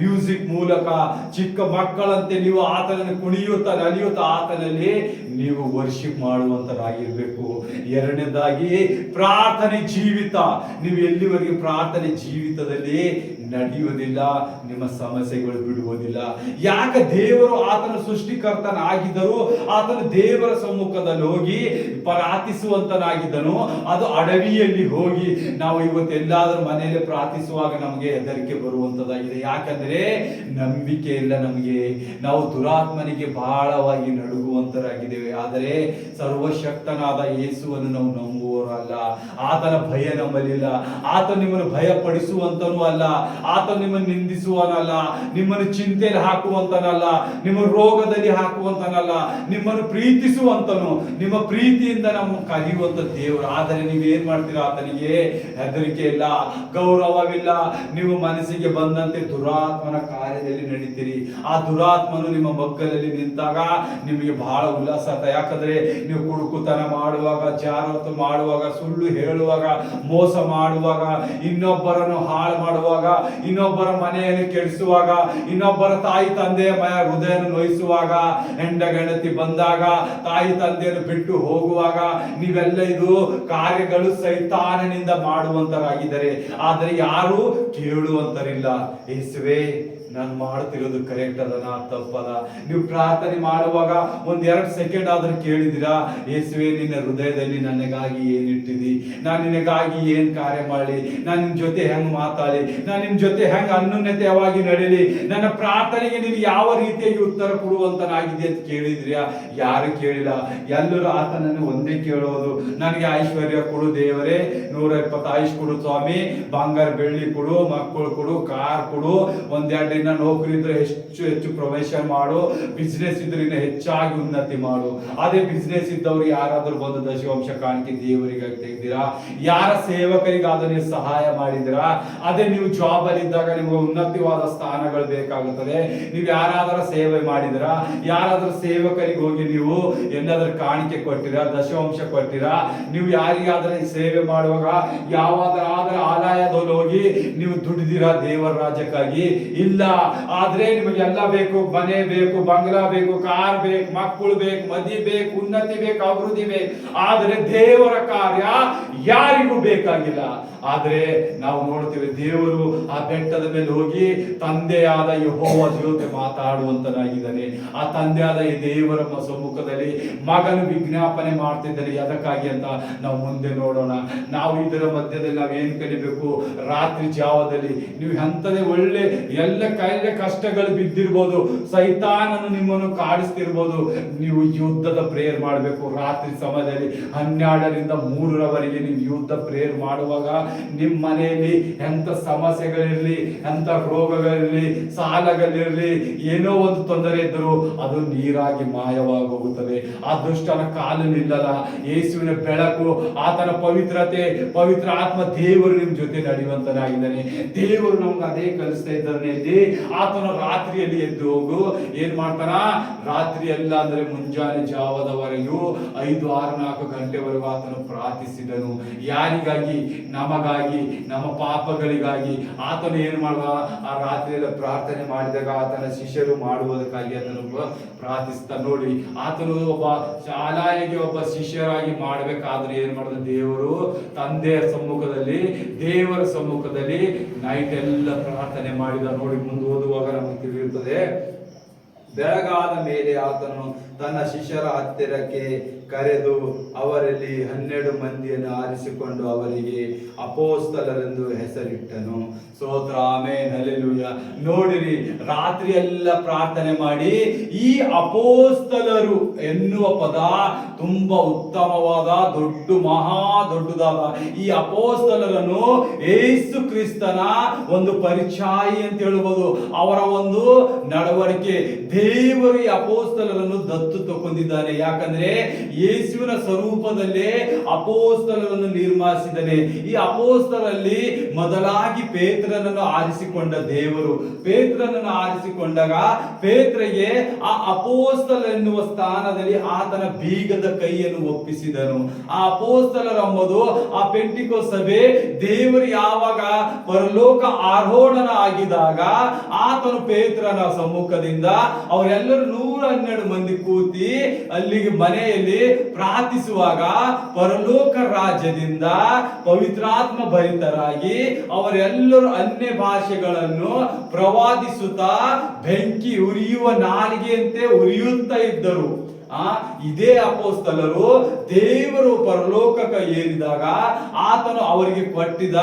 ಮ್ಯೂಸಿಕ್ ಮೂಲಕ, ಚಿಕ್ಕ ಮಕ್ಕಳಂತೆ ನೀವು ಆತನನ್ನು ಕುಣಿಯುತ್ತಾ ನಲಿಯುತ್ತಾ ಆತನಲ್ಲಿ ನೀವು ವರ್ಷಿಪ್ ಮಾಡುವಂತರಾಗಿರ್ಬೇಕು. ಎರಡನೇದಾಗಿ ಪ್ರಾರ್ಥನೆ ಜೀವಿತ. ನೀವು ಎಲ್ಲಿವರೆಗೆ ಪ್ರಾರ್ಥನೆ ಜೀವಿತದಲ್ಲಿ ನಡೆಯುವುದಿಲ್ಲ, ನಿಮ್ಮ ಸಮಸ್ಯೆಗಳು ಬಿಡುವುದಿಲ್ಲ. ಯಾಕೆ? ದೇವರು ಆತನ ಸೃಷ್ಟಿಕರ್ತನಾಗಿದ್ದರು, ಆತನು ದೇವರ ಸಮ್ಮುಖದಲ್ಲಿ ಹೋಗಿ ಪ್ರಾರ್ಥಿಸುವಂತನಾಗಿದ್ದನು. ಅದು ಅಡವಿಯಲ್ಲಿ ಹೋಗಿ ನಾವು ಇವತ್ತು ಎಲ್ಲಾದ್ರೂ ಮನೆಯಲ್ಲಿ ಪ್ರಾರ್ಥಿಸುವಾಗ ನಮಗೆ ಹೆದರಿಕೆ ಬರುವಂತದಾಗಿದೆ. ಯಾಕಂದ್ರೆ ನಂಬಿಕೆ ಇಲ್ಲ ನಮಗೆ. ನಾವು ದುರಾತ್ಮನಿಗೆ ಬಹಳವಾಗಿ ನಡುಗುವಂತರಾಗಿದ್ದೇವೆ. ಆದರೆ ಸರ್ವಶಕ್ತನಾದ ಯೇಸುವನ್ನು ನಾವು ನಂಬುವವರಲ್ಲ. ಆತನ ಭಯ ನಮ್ಮಲ್ಲಿಲ್ಲ. ಆತ ನಿಮ್ಮನ್ನು ಭಯ ಪಡಿಸುವಂತನೂ ಅಲ್ಲ. ಆತ ನಿಮ್ಮನ್ನು ನಿಂದಿಸುವನಲ್ಲ, ನಿಮ್ಮನ್ನು ಚಿಂತೆಯಲ್ಲಿ ಹಾಕುವಂತನಲ್ಲ, ನಿಮ್ಮ ರೋಗದಲ್ಲಿ ಹಾಕುವಂತನಲ್ಲ, ನಿಮ್ಮನ್ನು ಪ್ರೀತಿಸುವಂತನು, ನಿಮ್ಮ ಪ್ರೀತಿಯಿಂದ ನಮ್ಮ ಕರೆಯುವಂತ ದೇವರು. ಆದರೆ ನೀವು ಏನ್ ಮಾಡ್ತೀರಾ? ಆತನಿಗೆ ಹೆದರಿಕೆ ಇಲ್ಲ, ಗೌರವವಿಲ್ಲ. ನೀವು ಮನಸ್ಸಿಗೆ ಬಂದಂತೆ ದುರಾತ್ಮನ ಕಾರ್ಯದಲ್ಲಿ ನಡೀತೀರಿ. ಆ ದುರಾತ್ಮನು ನಿಮ್ಮ ಮಗ್ಗಲಲ್ಲಿ ನಿಂತಾಗ ನಿಮಗೆ ಬಹಳ ಉಲ್ಲಾಸ ಆತ. ಯಾಕಂದ್ರೆ ನೀವು ಕುಡುಕುತನ ಮಾಡುವಾಗ, ಜಾರವತ್ತು ಮಾಡುವಾಗ, ಸುಳ್ಳು ಹೇಳುವಾಗ, ಮೋಸ ಮಾಡುವಾಗ, ಇನ್ನೊಬ್ಬರನ್ನು ಹಾಳು ಮಾಡುವಾಗ, ಇನ್ನೊಬ್ಬರ ಮನೆಯನ್ನು ಕೆಡಿಸುವಾಗ, ಇನ್ನೊಬ್ಬರ ತಾಯಿ ತಂದೆಯ ಹೃದಯವನ್ನು ನೋಯಿಸುವಾಗ, ಹೆಂಡ ಗಣತಿ ಬಂದಾಗ, ತಾಯಿ ತಂದೆಯನ್ನು ಬಿಟ್ಟು ಹೋಗುವಾಗ, ನೀವೆಲ್ಲ ಇದು ಕಾರ್ಯಗಳು ಸೈತಾನನಿಂದ ಮಾಡುವಂತರಾಗಿದ್ದಾರೆ. ಆದರೆ ಯಾರು ಕೇಳುವಂತರಿಲ್ಲ. ಯೇಸುವೇ, ನಾನು ಮಾಡುತ್ತಿರೋದು ಕರೆಕ್ಟ್ ಅದನ ತಪ್ಪದ? ನೀವು ಪ್ರಾರ್ಥನೆ ಮಾಡುವಾಗ 1-2 ಸೆಕೆಂಡ್ ಆದ್ರೂ ಕೇಳಿದಿರಾ? ಯೇಸುವೆ, ನಿನ್ನ ಹೃದಯದಲ್ಲಿ ನನಗಾಗಿ ಏನಿಟ್ಟಿದಿ? ನಾನು ನಿನಗಾಗಿ ಏನ್ ಕಾರ್ಯ ಮಾಡಲಿ? ನಾನು ನಿನ್ ಜೊತೆ ಹೆಂಗ್ ಮಾತಾಡಿ? ನಾನು ನಿನ್ ಜೊತೆ ಹೆಂಗ್ ಅನ್ಯೋನ್ಯತೆಯಾಗಿ ನಡೀಲಿ? ನನ್ನ ಪ್ರಾರ್ಥನೆಗೆ ನೀನು ಯಾವ ರೀತಿಯಾಗಿ ಉತ್ತರ ಕೊಡುವಂತನಾಗಿದೆ ಅಂತ ಕೇಳಿದ್ರಿಯಾ? ಯಾರು ಕೇಳಿಲ್ಲ. ಎಲ್ಲರೂ ಆತನನ್ನು ಒಂದೇ ಕೇಳೋದು, ನನಗೆ ಐಶ್ವರ್ಯ ಕೊಡು ದೇವರೇ, 120 ಆಯುಷ್ ಕೊಡು ಸ್ವಾಮಿ, ಬಂಗಾರ ಬೆಳ್ಳಿ ಕೊಡು, ಮಕ್ಕಳು ಕೊಡು, ಕಾರ್ ಕೊಡು, 1-2 ದಿನ ನೌಕರಿ ಇದ್ರೆ ಹೆಚ್ಚು ಪ್ರಮೋಷನ್ ಮಾಡು, ಬಿಸ್ನೆಸ್ ಇದ್ರೆ ಇನ್ನು ಹೆಚ್ಚಾಗಿ ಉನ್ನತಿ ಮಾಡು. ಅದೇ ಬಿಸ್ನೆಸ್ ಇದ್ದವ್ರು ಯಾರಾದ್ರೂ ಬಂದು ದಶವಂಶ ಕಾಣಿಕೆ ದೇವರಿಗೆ ತೆಗ್ದಿರಾ? ಯಾರ ಸೇವಕರಿಗಾದ್ರೂ ನೀವು ಸಹಾಯ ಮಾಡಿದಿರಾ? ಅದೇ ನೀವು ಜಾಬ್ ಅಲ್ಲಿ ಇದ್ದಾಗ ನಿಮ್ಗೆ ಉನ್ನತವಾದ ಸ್ಥಾನಗಳು ಬೇಕಾಗುತ್ತದೆ. ನೀವು ಯಾರಾದ್ರೂ ಸೇವೆ ಮಾಡಿದಿರಾ? ಯಾರಾದ್ರೂ ಸೇವಕರಿಗೆ ಹೋಗಿ ನೀವು ಎಲ್ಲಾದ್ರೂ ಕಾಣಿಕೆ ಕೊಟ್ಟಿರಾ? ದಶವಂಶ ಕೊಟ್ಟಿರಾ? ನೀವು ಯಾರಿಗಾದ್ರೂ ಸೇವೆ ಮಾಡುವಾಗ ಯಾವಾದ್ರೂ ಆಲಯದಲ್ಲಿ ಹೋಗಿ ನೀವು ದುಡಿದಿರಾ ದೇವರ ರಾಜ್ಯಕ್ಕಾಗಿ? ಇಲ್ಲ. ಆದ್ರೆ ನಿಮಗೆಲ್ಲ ಬೇಕು, ಮನೆ ಬೇಕು, ಬಂಗ್ಲಾ ಬೇಕು, ಕಾರ್ ಬೇಕು, ಮಕ್ಕಳು ಬೇಕು, ಮದಿ ಬೇಕು, ಉನ್ನತಿ ಬೇಕು, ಅಭಿವೃದ್ಧಿ ಬೇಕು. ಆದ್ರೆ ದೇವರ ಕಾರ್ಯ ಯಾರಿಗೂ ಬೇಕಾಗಿಲ್ಲ. ಆದ್ರೆ ನಾವು ನೋಡ್ತೀವಿ, ದೇವರು ಆ ಬೆಟ್ಟದ ಮೇಲೆ ಹೋಗಿ ತಂದೆಯಾದ ಯೆಹೋವ ಜೊತೆ ಮಾತಾಡುವಂತನಾಗಿದ್ದಾನೆ. ಆ ತಂದೆಯಾದ ಈ ದೇವರ ಸಮ್ಮುಖದಲ್ಲಿ ಮಗನು ವಿಜ್ಞಾಪನೆ ಮಾಡ್ತಿದ್ದಾನೆ. ಅದಕ್ಕಾಗಿ ಅಂತ ನಾವು ಮುಂದೆ ನೋಡೋಣ. ನಾವು ಇದರ ಮಧ್ಯದಲ್ಲಿ ನಾವು ಏನ್ ಕಲಿಬೇಕು? ರಾತ್ರಿ ಜಾವದಲ್ಲಿ ನೀವು ಎಂತದೇ ಒಳ್ಳೆ ಎಲ್ಲ ಕಷ್ಟಗಳು ಬಿದ್ದಿರ್ಬೋದು, ಸೈತಾನನು ನಿಮ್ಮನ್ನು ಕಾಡಿಸ್ತಿರ್ಬೋದು, ನೀವು ಯುದ್ಧದ ಪ್ರೇಯರ್ ಮಾಡಬೇಕು. ರಾತ್ರಿ ಸಮಯದಲ್ಲಿ 12ರಿಂದ 3ರವರೆಗೆ ನೀವು ಯುದ್ಧ ಪ್ರೇಯರ್ ಮಾಡುವಾಗ ನಿಮ್ಮ ಮನೆಯಲ್ಲಿ ಎಂತ ಸಮಸ್ಯೆಗಳಿರ್ಲಿ, ಎಂತ ರೋಗಗಳಿರ್ಲಿ, ಸಾಲಗಳಿರ್ಲಿ, ಏನೋ ಒಂದು ತೊಂದರೆ ಇದ್ದರೂ ಅದು ನೀರಾಗಿ ಮಾಯವಾಗಿ ಹೋಗುತ್ತದೆ. ಆ ದುಷ್ಟನ ಕಾಲು ನಿಲ್ಲಲ್ಲ. ಯೇಸುವಿನ ಬೆಳಕು, ಆತನ ಪವಿತ್ರತೆ, ಪವಿತ್ರ ಆತ್ಮ ದೇವರು ನಿಮ್ ಜೊತೆ ನಡೆಯುವಂತನಾಗಿದ್ದಾನೆ. ದೇವರು ನಮ್ಗೆ ಅದೇ ಕಲಿಸ್ತಾ ಇದ್ದಾನೆ. ಆತನ ರಾತ್ರಿಯಲ್ಲಿ ಎದ್ದು ಹೋಗು. ಏನ್ ಮಾಡ್ತಾನ? ರಾತ್ರಿ ಎಲ್ಲ ಅಂದ್ರೆ ಮುಂಜಾನೆ ಜಾವದವರೆಗೂ 5, 6, 4 ಗಂಟೆವರೆಗೂ ಆತನು ಪ್ರಾರ್ಥಿಸಿದನು. ಯಾರಿಗಾಗಿ? ನಮಗಾಗಿ, ನಮ್ಮ ಪಾಪಗಳಿಗಾಗಿ. ಆತನು ಏನ್ ಮಾಡುವ? ಆ ರಾತ್ರಿಯೆಲ್ಲ ಪ್ರಾರ್ಥನೆ ಮಾಡಿದಾಗ ಆತನ ಶಿಷ್ಯರು ಮಾಡುವುದಕ್ಕಾಗಿ ಆತನು ಪ್ರಾರ್ಥಿಸ್ತಾ. ನೋಡಿ, ಆತನು ಒಬ್ಬ ಶಾಲಾಯಿಗೆ ಒಬ್ಬ ಶಿಷ್ಯರಾಗಿ ಮಾಡ್ಬೇಕಾದ್ರೆ ಏನ್ ಮಾಡಿದ? ದೇವರು ತಂದೆಯ ಸಮ್ಮುಖದಲ್ಲಿ, ದೇವರ ಸಮ್ಮುಖದಲ್ಲಿ ನೈಟ್ ಎಲ್ಲ ಪ್ರಾರ್ಥನೆ ಮಾಡಿದ. ನೋಡಿ, ಮುಂದೆ ಓದುವಾಗ ನಮಗೆ ತಿಳಿಯುತ್ತದೆ. ಬೆಳಗಾದ ಮೇಲೆ ಆತನು ತನ್ನ ಶಿಷ್ಯರ ಹತ್ತಿರಕ್ಕೆ ಕರೆದು ಅವರಲ್ಲಿ 12 ಮಂದಿಯನ್ನು ಆರಿಸಿಕೊಂಡು ಅವರಿಗೆ ಅಪೋಸ್ತಲರೆಂದು ಹೆಸರಿಟ್ಟನು. ಸ್ತೋತ್ರ, ಆಮೆನ್, ಹಲ್ಲೆಲೂಯ. ನೋಡಿರಿ, ರಾತ್ರಿ ಎಲ್ಲ ಪ್ರಾರ್ಥನೆ ಮಾಡಿ ಈ ಅಪೋಸ್ತಲರು ಎನ್ನುವ ಪದ ತುಂಬಾ ಉತ್ತಮವಾದ, ಮಹಾ ದೊಡ್ಡದಾದ ಈ ಅಪೋಸ್ತಲರನ್ನು ಯೇಸು ಕ್ರಿಸ್ತನ ಒಂದು ಪರಿಚಯ ಅಂತ ಹೇಳ್ಬೋದು. ಅವರ ಒಂದು ನಡವಳಿಕೆ. ದೇವರು ಈ ಅಪೋಸ್ತಲರನ್ನು ದತ್ತು ತಗೊಂಡಿದ್ದಾನೆ. ಯಾಕಂದ್ರೆ ಯೇಸುವಿನ ಸ್ವರೂಪದಲ್ಲೇ ಅಪೋಸ್ತಲರನ್ನು ನಿರ್ಮಾಣಿಸಿದ್ದಾನೆ. ಈ ಅಪೋಸ್ತಲರಲ್ಲಿ ಮೊದಲಾಗಿ ಪೇತ್ರನನ್ನು ಆರಿಸಿಕೊಂಡ ದೇವರು. ಪೇತ್ರನನ್ನು ಆರಿಸಿಕೊಂಡಾಗ ಪೇತ್ರಗೆ ಆ ಅಪೋಸ್ತಲ ಎನ್ನುವ ಸ್ಥಾನದಲ್ಲಿ ಆತನ ಬೀಗದ ಕೈಯನ್ನು ಒಪ್ಪಿಸಿದನು. ಆ ಅಪೋಸ್ತಲರು ಎಂಬುದು ಆ ಪೆಂಟಿಕೋಸ್ತ ಸಭೆ ದೇವರು ಯಾವಾಗ ಪರಲೋಕ ಆರೋಹಣ ಆಗಿದಾಗ ಆತನು ಪೇತ್ರನ ಸಮ್ಮುಖದಿಂದ ಅವರೆಲ್ಲರೂ 112 ಮಂದಿ ಕೂತಿ ಅಲ್ಲಿಗೆ ಮನೆಯಲ್ಲಿ ಪ್ರಾರ್ಥಿಸುವಾಗ ಪರಲೋಕ ರಾಜ್ಯದಿಂದ ಪವಿತ್ರಾತ್ಮ ಭರಿತರಾಗಿ ಅವರೆಲ್ಲರೂ ಅನ್ಯ ಭಾಷೆಗಳನ್ನು ಪ್ರವಾದಿಸುತ್ತಾ ಬೆಂಕಿ ಉರಿಯುವ ನಾಲಿಗೆಯಂತೆ ಉರಿಯುತ್ತಾ ಇದ್ದರು. ಇದೇ ಅಪೋಸ್ತಲರು ದೇವರು ಪರಲೋಕಕ್ಕೆ ಏರಿದಾಗ ಆತನು ಅವರಿಗೆ ಕೊಟ್ಟಿದ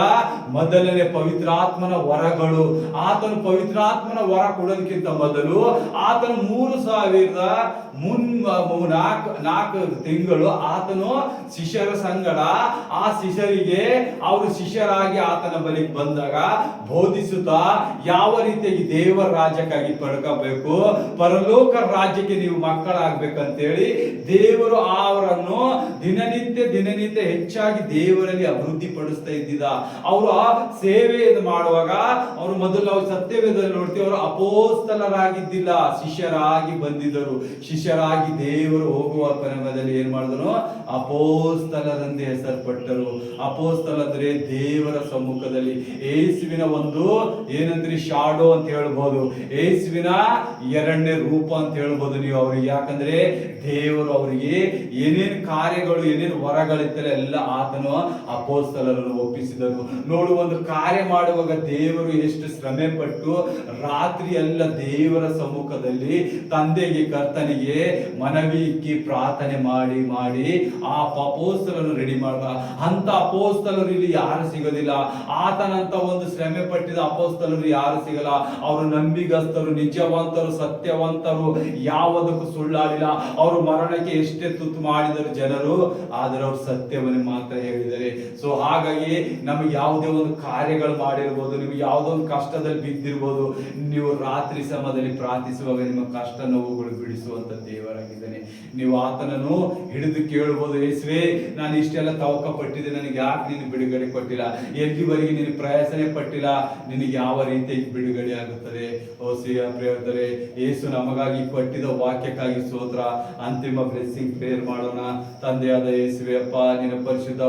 ಮೊದಲನೇ ಪವಿತ್ರಾತ್ಮನ ವರಗಳು. ಆತನು ಪವಿತ್ರಾತ್ಮನ ವರ ಕೊಡೋದಕ್ಕಿಂತ ಮೊದಲು ಆತನು 3,4 ತಿಂಗಳು ಆತನು ಶಿಷ್ಯರ ಸಂಗಡ ಆ ಶಿಷ್ಯರಿಗೆ ಅವರು ಶಿಷ್ಯರಾಗಿ ಆತನ ಬಳಿಗೆ ಬಂದಾಗ ಬೋಧಿಸುತ್ತಾ ಯಾವ ರೀತಿಯಾಗಿ ದೇವರ ರಾಜ್ಯಕ್ಕಾಗಿ ಪಡ್ಕೋಬೇಕು, ಪರಲೋಕ ರಾಜ್ಯಕ್ಕೆ ನೀವು ಮಕ್ಕಳಾಗಬೇಕಂತ ಅಂತೇಳಿ ದೇವರು ಅವರನ್ನು ದಿನನಿತ್ಯ ಹೆಚ್ಚಾಗಿ ದೇವರಲ್ಲಿ ಅಭಿವೃದ್ಧಿ ಪಡಿಸ್ತಾ ಇದ್ದಿದ್ದ. ಅವರು ಆ ಸೇವೆಯನ್ನು ಮಾಡುವಾಗ ಅವರು ಮೊದಲು ನಾವು ಸತ್ಯವೇದದಲ್ಲಿ ನೋಡ್ತೀವಿ, ಅವರು ಅಪೋಸ್ತಲರಾಗಿದ್ದಿಲ್ಲ, ಶಿಷ್ಯರಾಗಿ ಬಂದಿದ್ದರು. ಶಿಷ್ಯರಾಗಿ ದೇವರು ಹೋಗುವ ಪರಮದಲ್ಲಿ ಏನ್ ಮಾಡಿದ್ರು, ಅಪೋಸ್ತಲರೆಂದು ಹೆಸರುಪಟ್ಟರು. ಅಪೋಸ್ತಲ ಅಂದ್ರೆ ದೇವರ ಸಮ್ಮುಖದಲ್ಲಿ ಯೇಸುವಿನ ಒಂದು ಏನಂದ್ರೆ ಶಾಡೋ ಅಂತ ಹೇಳ್ಬೋದು, ಯೇಸುವಿನ ಎರಡನೇ ರೂಪ ಅಂತ ಹೇಳ್ಬೋದು ನೀವು ಅವ್ರಿಗೆ. ಯಾಕಂದ್ರೆ ದೇವರು ಅವರಿಗೆ ಏನೇನು ಕಾರ್ಯಗಳು ಏನೇನು ವರಗಳಿತ್ತಲ್ಲ ಎಲ್ಲ ಆತನು ಅಪೋಸ್ತಲರನ್ನು ಒಪ್ಪಿಸಿದರು. ನೋಡು, ಒಂದು ಕಾರ್ಯ ಮಾಡುವಾಗ ದೇವರು ಎಷ್ಟು ಶ್ರಮೆ ಪಟ್ಟು ರಾತ್ರಿ ಎಲ್ಲ ದೇವರ ಸಮ್ಮುಖದಲ್ಲಿ ತಂದೆಗೆ ಕರ್ತನಿಗೆ ಮನವಿ ಇಕ್ಕಿ ಪ್ರಾರ್ಥನೆ ಮಾಡಿ ಮಾಡಿ ಆ ಅಪೋಸ್ತಲರನ್ನು ರೆಡಿ ಮಾಡಿದ. ಅಂತ ಅಪೋಸ್ತಲರು ಇಲ್ಲಿ ಯಾರು ಸಿಗೋದಿಲ್ಲ. ಆತನಂತ ಒಂದು ಶ್ರಮೆ ಪಟ್ಟಿದ ಅಪೋಸ್ತಲರು ಯಾರು ಸಿಗಲ್ಲ. ಅವರು ನಂಬಿಗಸ್ತರು, ನಿಜವಂತರು, ಸತ್ಯವಂತರು, ಯಾವುದಕ್ಕೂ ಸುಳ್ಳಾಡಿಲ್ಲ. ಅವರು ಮರಣಕ್ಕೆ ಎಷ್ಟೇ ತುತ್ತು ಮಾಡಿದರು ಜನರು, ಆದರೆ ಅವರು ಸತ್ಯವನ್ನು ಮಾತ್ರ ಹೇಳಿದ್ದಾರೆ. ಸೊ ಹಾಗಾಗಿ ನಮಗೆ ಯಾವುದೇ ಒಂದು ಕಾರ್ಯಗಳು ಮಾಡಿರ್ಬೋದು, ನಿಮಗೆ ಯಾವುದೋ ಒಂದು ಕಷ್ಟದಲ್ಲಿ ಬಿದ್ದಿರ್ಬೋದು, ನೀವು ರಾತ್ರಿ ಸಮಯದಲ್ಲಿ ಪ್ರಾರ್ಥಿಸುವಾಗ ನಿಮ್ಮ ಕಷ್ಟ ನೋವುಗಳು ಬಿಡಿಸುವಂತ ದೇವರಾಗಿದ್ದಾನೆ. ನೀವು ಆತನನ್ನು ಹಿಡಿದು ಕೇಳಬಹುದು, ಯೇಸುವೇ ನಾನು ಇಷ್ಟೆಲ್ಲ ತವಕ ಪಟ್ಟಿದ್ದೆ, ನನಗೆ ಯಾಕೆ ನೀನು ಬಿಡುಗಡೆ ಕೊಟ್ಟಿಲ್ಲ, ಎಲ್ಲಿವರೆಗೆ ನೀನು ಪ್ರಯಾಸನೆ ಪಟ್ಟಿಲ್ಲ, ನಿನಗೆ ಯಾವ ರೀತಿಯಾಗಿ ಬಿಡುಗಡೆ ಆಗುತ್ತದೆ. ಪ್ರಿಯರೇ, ಯೇಸು ನಮಗಾಗಿ ಕೊಟ್ಟಿದ್ದ ವಾಕ್ಯಕ್ಕಾಗಿ ಸ್ತೋತ್ರ. ಅಂತಿಮ ಬ್ಲೆಸ್ಸಿಂಗ್ ಪ್ರೇಯರ್ ಮಾಡೋಣ. ತಂದೆಯಾದ ಯೇಸುವೇ ಅಪ್ಪ, ನಿನ್ನ ಪರಿಶುದ್ಧ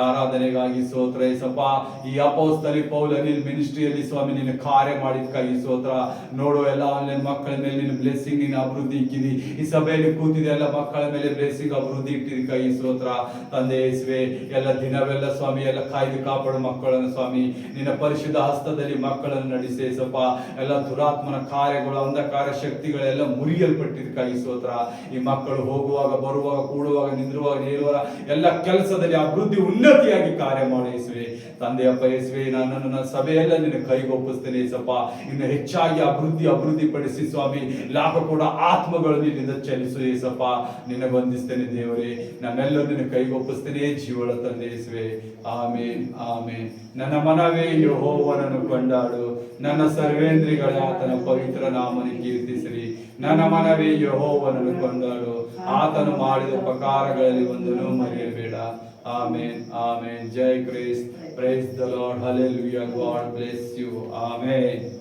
ಆರಾಧನೆಗಾಗಿ ಸ್ತೋತ್ರ. ಯೇಸಪ್ಪ, ಈ ಅಪೊಸ್ತಲಿ ಪೌಲನಿ ಮಿನಿಸ್ಟ್ರಿಯಲ್ಲಿ ಸ್ವಾಮಿ ನಿನ್ನ ಕಾರ್ಯ ಮಾಡಿದಕ್ಕಾಗಿ ಸ್ತೋತ್ರ. ನೋಡು, ಎಲ್ಲ ಆನ್ಲೈನ್ ಮಕ್ಕಳ ಮೇಲೆ ನಿನ್ನ ಬ್ಲೆಸ್ಸಿಂಗ್ ನಿನ್ನ ಅಭಿವೃದ್ಧಿ ಇಕ್ಕಿದಿ. ಈ ಸಭೆಯಲ್ಲಿ ಕೂತಿದೆ ಎಲ್ಲ ಮಕ್ಕಳ ಮೇಲೆ ಬ್ಲೆಸ್ಸಿಂಗ್ ಅಭಿವೃದ್ಧಿ ಇಟ್ಟಿದ್ದಕ್ಕಾಗಿ ಸ್ತೋತ್ರ. ತಂದೆ ಯೇಸುವೇ, ಎಲ್ಲ ದಿನವೆಲ್ಲ ಸ್ವಾಮಿ ಎಲ್ಲ ಕಾಯ್ದು ಕಾಪಾಡು ಮಕ್ಕಳನ್ನು ಸ್ವಾಮಿ ನಿನ್ನ ಪರಿಶುದ್ಧ ಹಸ್ತದಲ್ಲಿ ಮಕ್ಕಳನ್ನು ನಡೆಸಿ. ಯೇಸಪ್ಪ, ಎಲ್ಲ ದುರಾತ್ಮನ ಕಾರ್ಯಗಳು ಅಂಧಕಾರ ಶಕ್ತಿಗಳೆಲ್ಲ ಮುರಿಯಲ್ಪಟ್ಟಿದ್ದಕ್ಕಾಗಿ ಸ್ತೋತ್ರ. ಈ ಮಕ್ಕಳು ಹೋಗುವಾಗ ಬರುವಾಗ ಕೂಡುವಾಗ ನಿಂದಿರುವಾಗ ನೇರುವಾಗ ಎಲ್ಲ ಕೆಲಸದಲ್ಲಿ ಅಭಿವೃದ್ಧಿ ಉನ್ನತಿಯಾಗಿ ಕಾರ್ಯ ಮಾಡಿ ಯೇಸುವೆ. ತಂದೆಯಪ್ಪ ಯೇಸುವೆ, ನನ್ನ ಸಭೆಯೆಲ್ಲ ನಿನ್ನ ಕೈಗೆ ಒಪ್ಪಿಸ್ತೇನೆ ಯೇಸಪ್ಪ. ಇನ್ನು ಹೆಚ್ಚಾಗಿ ಅಭಿವೃದ್ಧಿ ಪಡಿಸಿ ಸ್ವಾಮಿ. ಲಾಭ ಕೂಡ ಆತ್ಮಗಳನ್ನು ಇಲ್ಲಿಂದ ಚಲಿಸು ಯೇಸಪ್ಪ. ನಿನ್ನ ಬಂಧಿಸ್ತೇನೆ ದೇವರೇ, ನನ್ನೆಲ್ಲರೂ ನಿನ್ನ ಕೈಗೆ ಒಪ್ಪಿಸ್ತೇನೆ ಜೀವಳ ತಂದೆ ಯೇಸುವೆ. ಆಮೇನ್ ಆಮೇನ್. ನನ್ನ ಮನವೇ ಯೆಹೋವನನ್ನು ಕೊಂಡಾಡು, ನನ್ನ ಸರ್ವೇಂದ್ರಿಗಳ ಆತನ ಪವಿತ್ರ ನಾಮನ ಕೀರ್ತಿಸಿರಿ. ನನ್ನ ಮನವೇ ಯೆಹೋವನನ್ನು ಕೊಂಡಾಡು, ಆತನು ಮಾಡಿದ ಉಪಕಾರಗಳಲ್ಲಿ ಒಂದನ್ನು ಮರೆಯಬೇಡ. ಆಮೇನ್ ಆಮೇನ್. ಜೈ ಕ್ರಿಸ್ತ. Praise the Lord. Hallelujah. God bless you. Amen.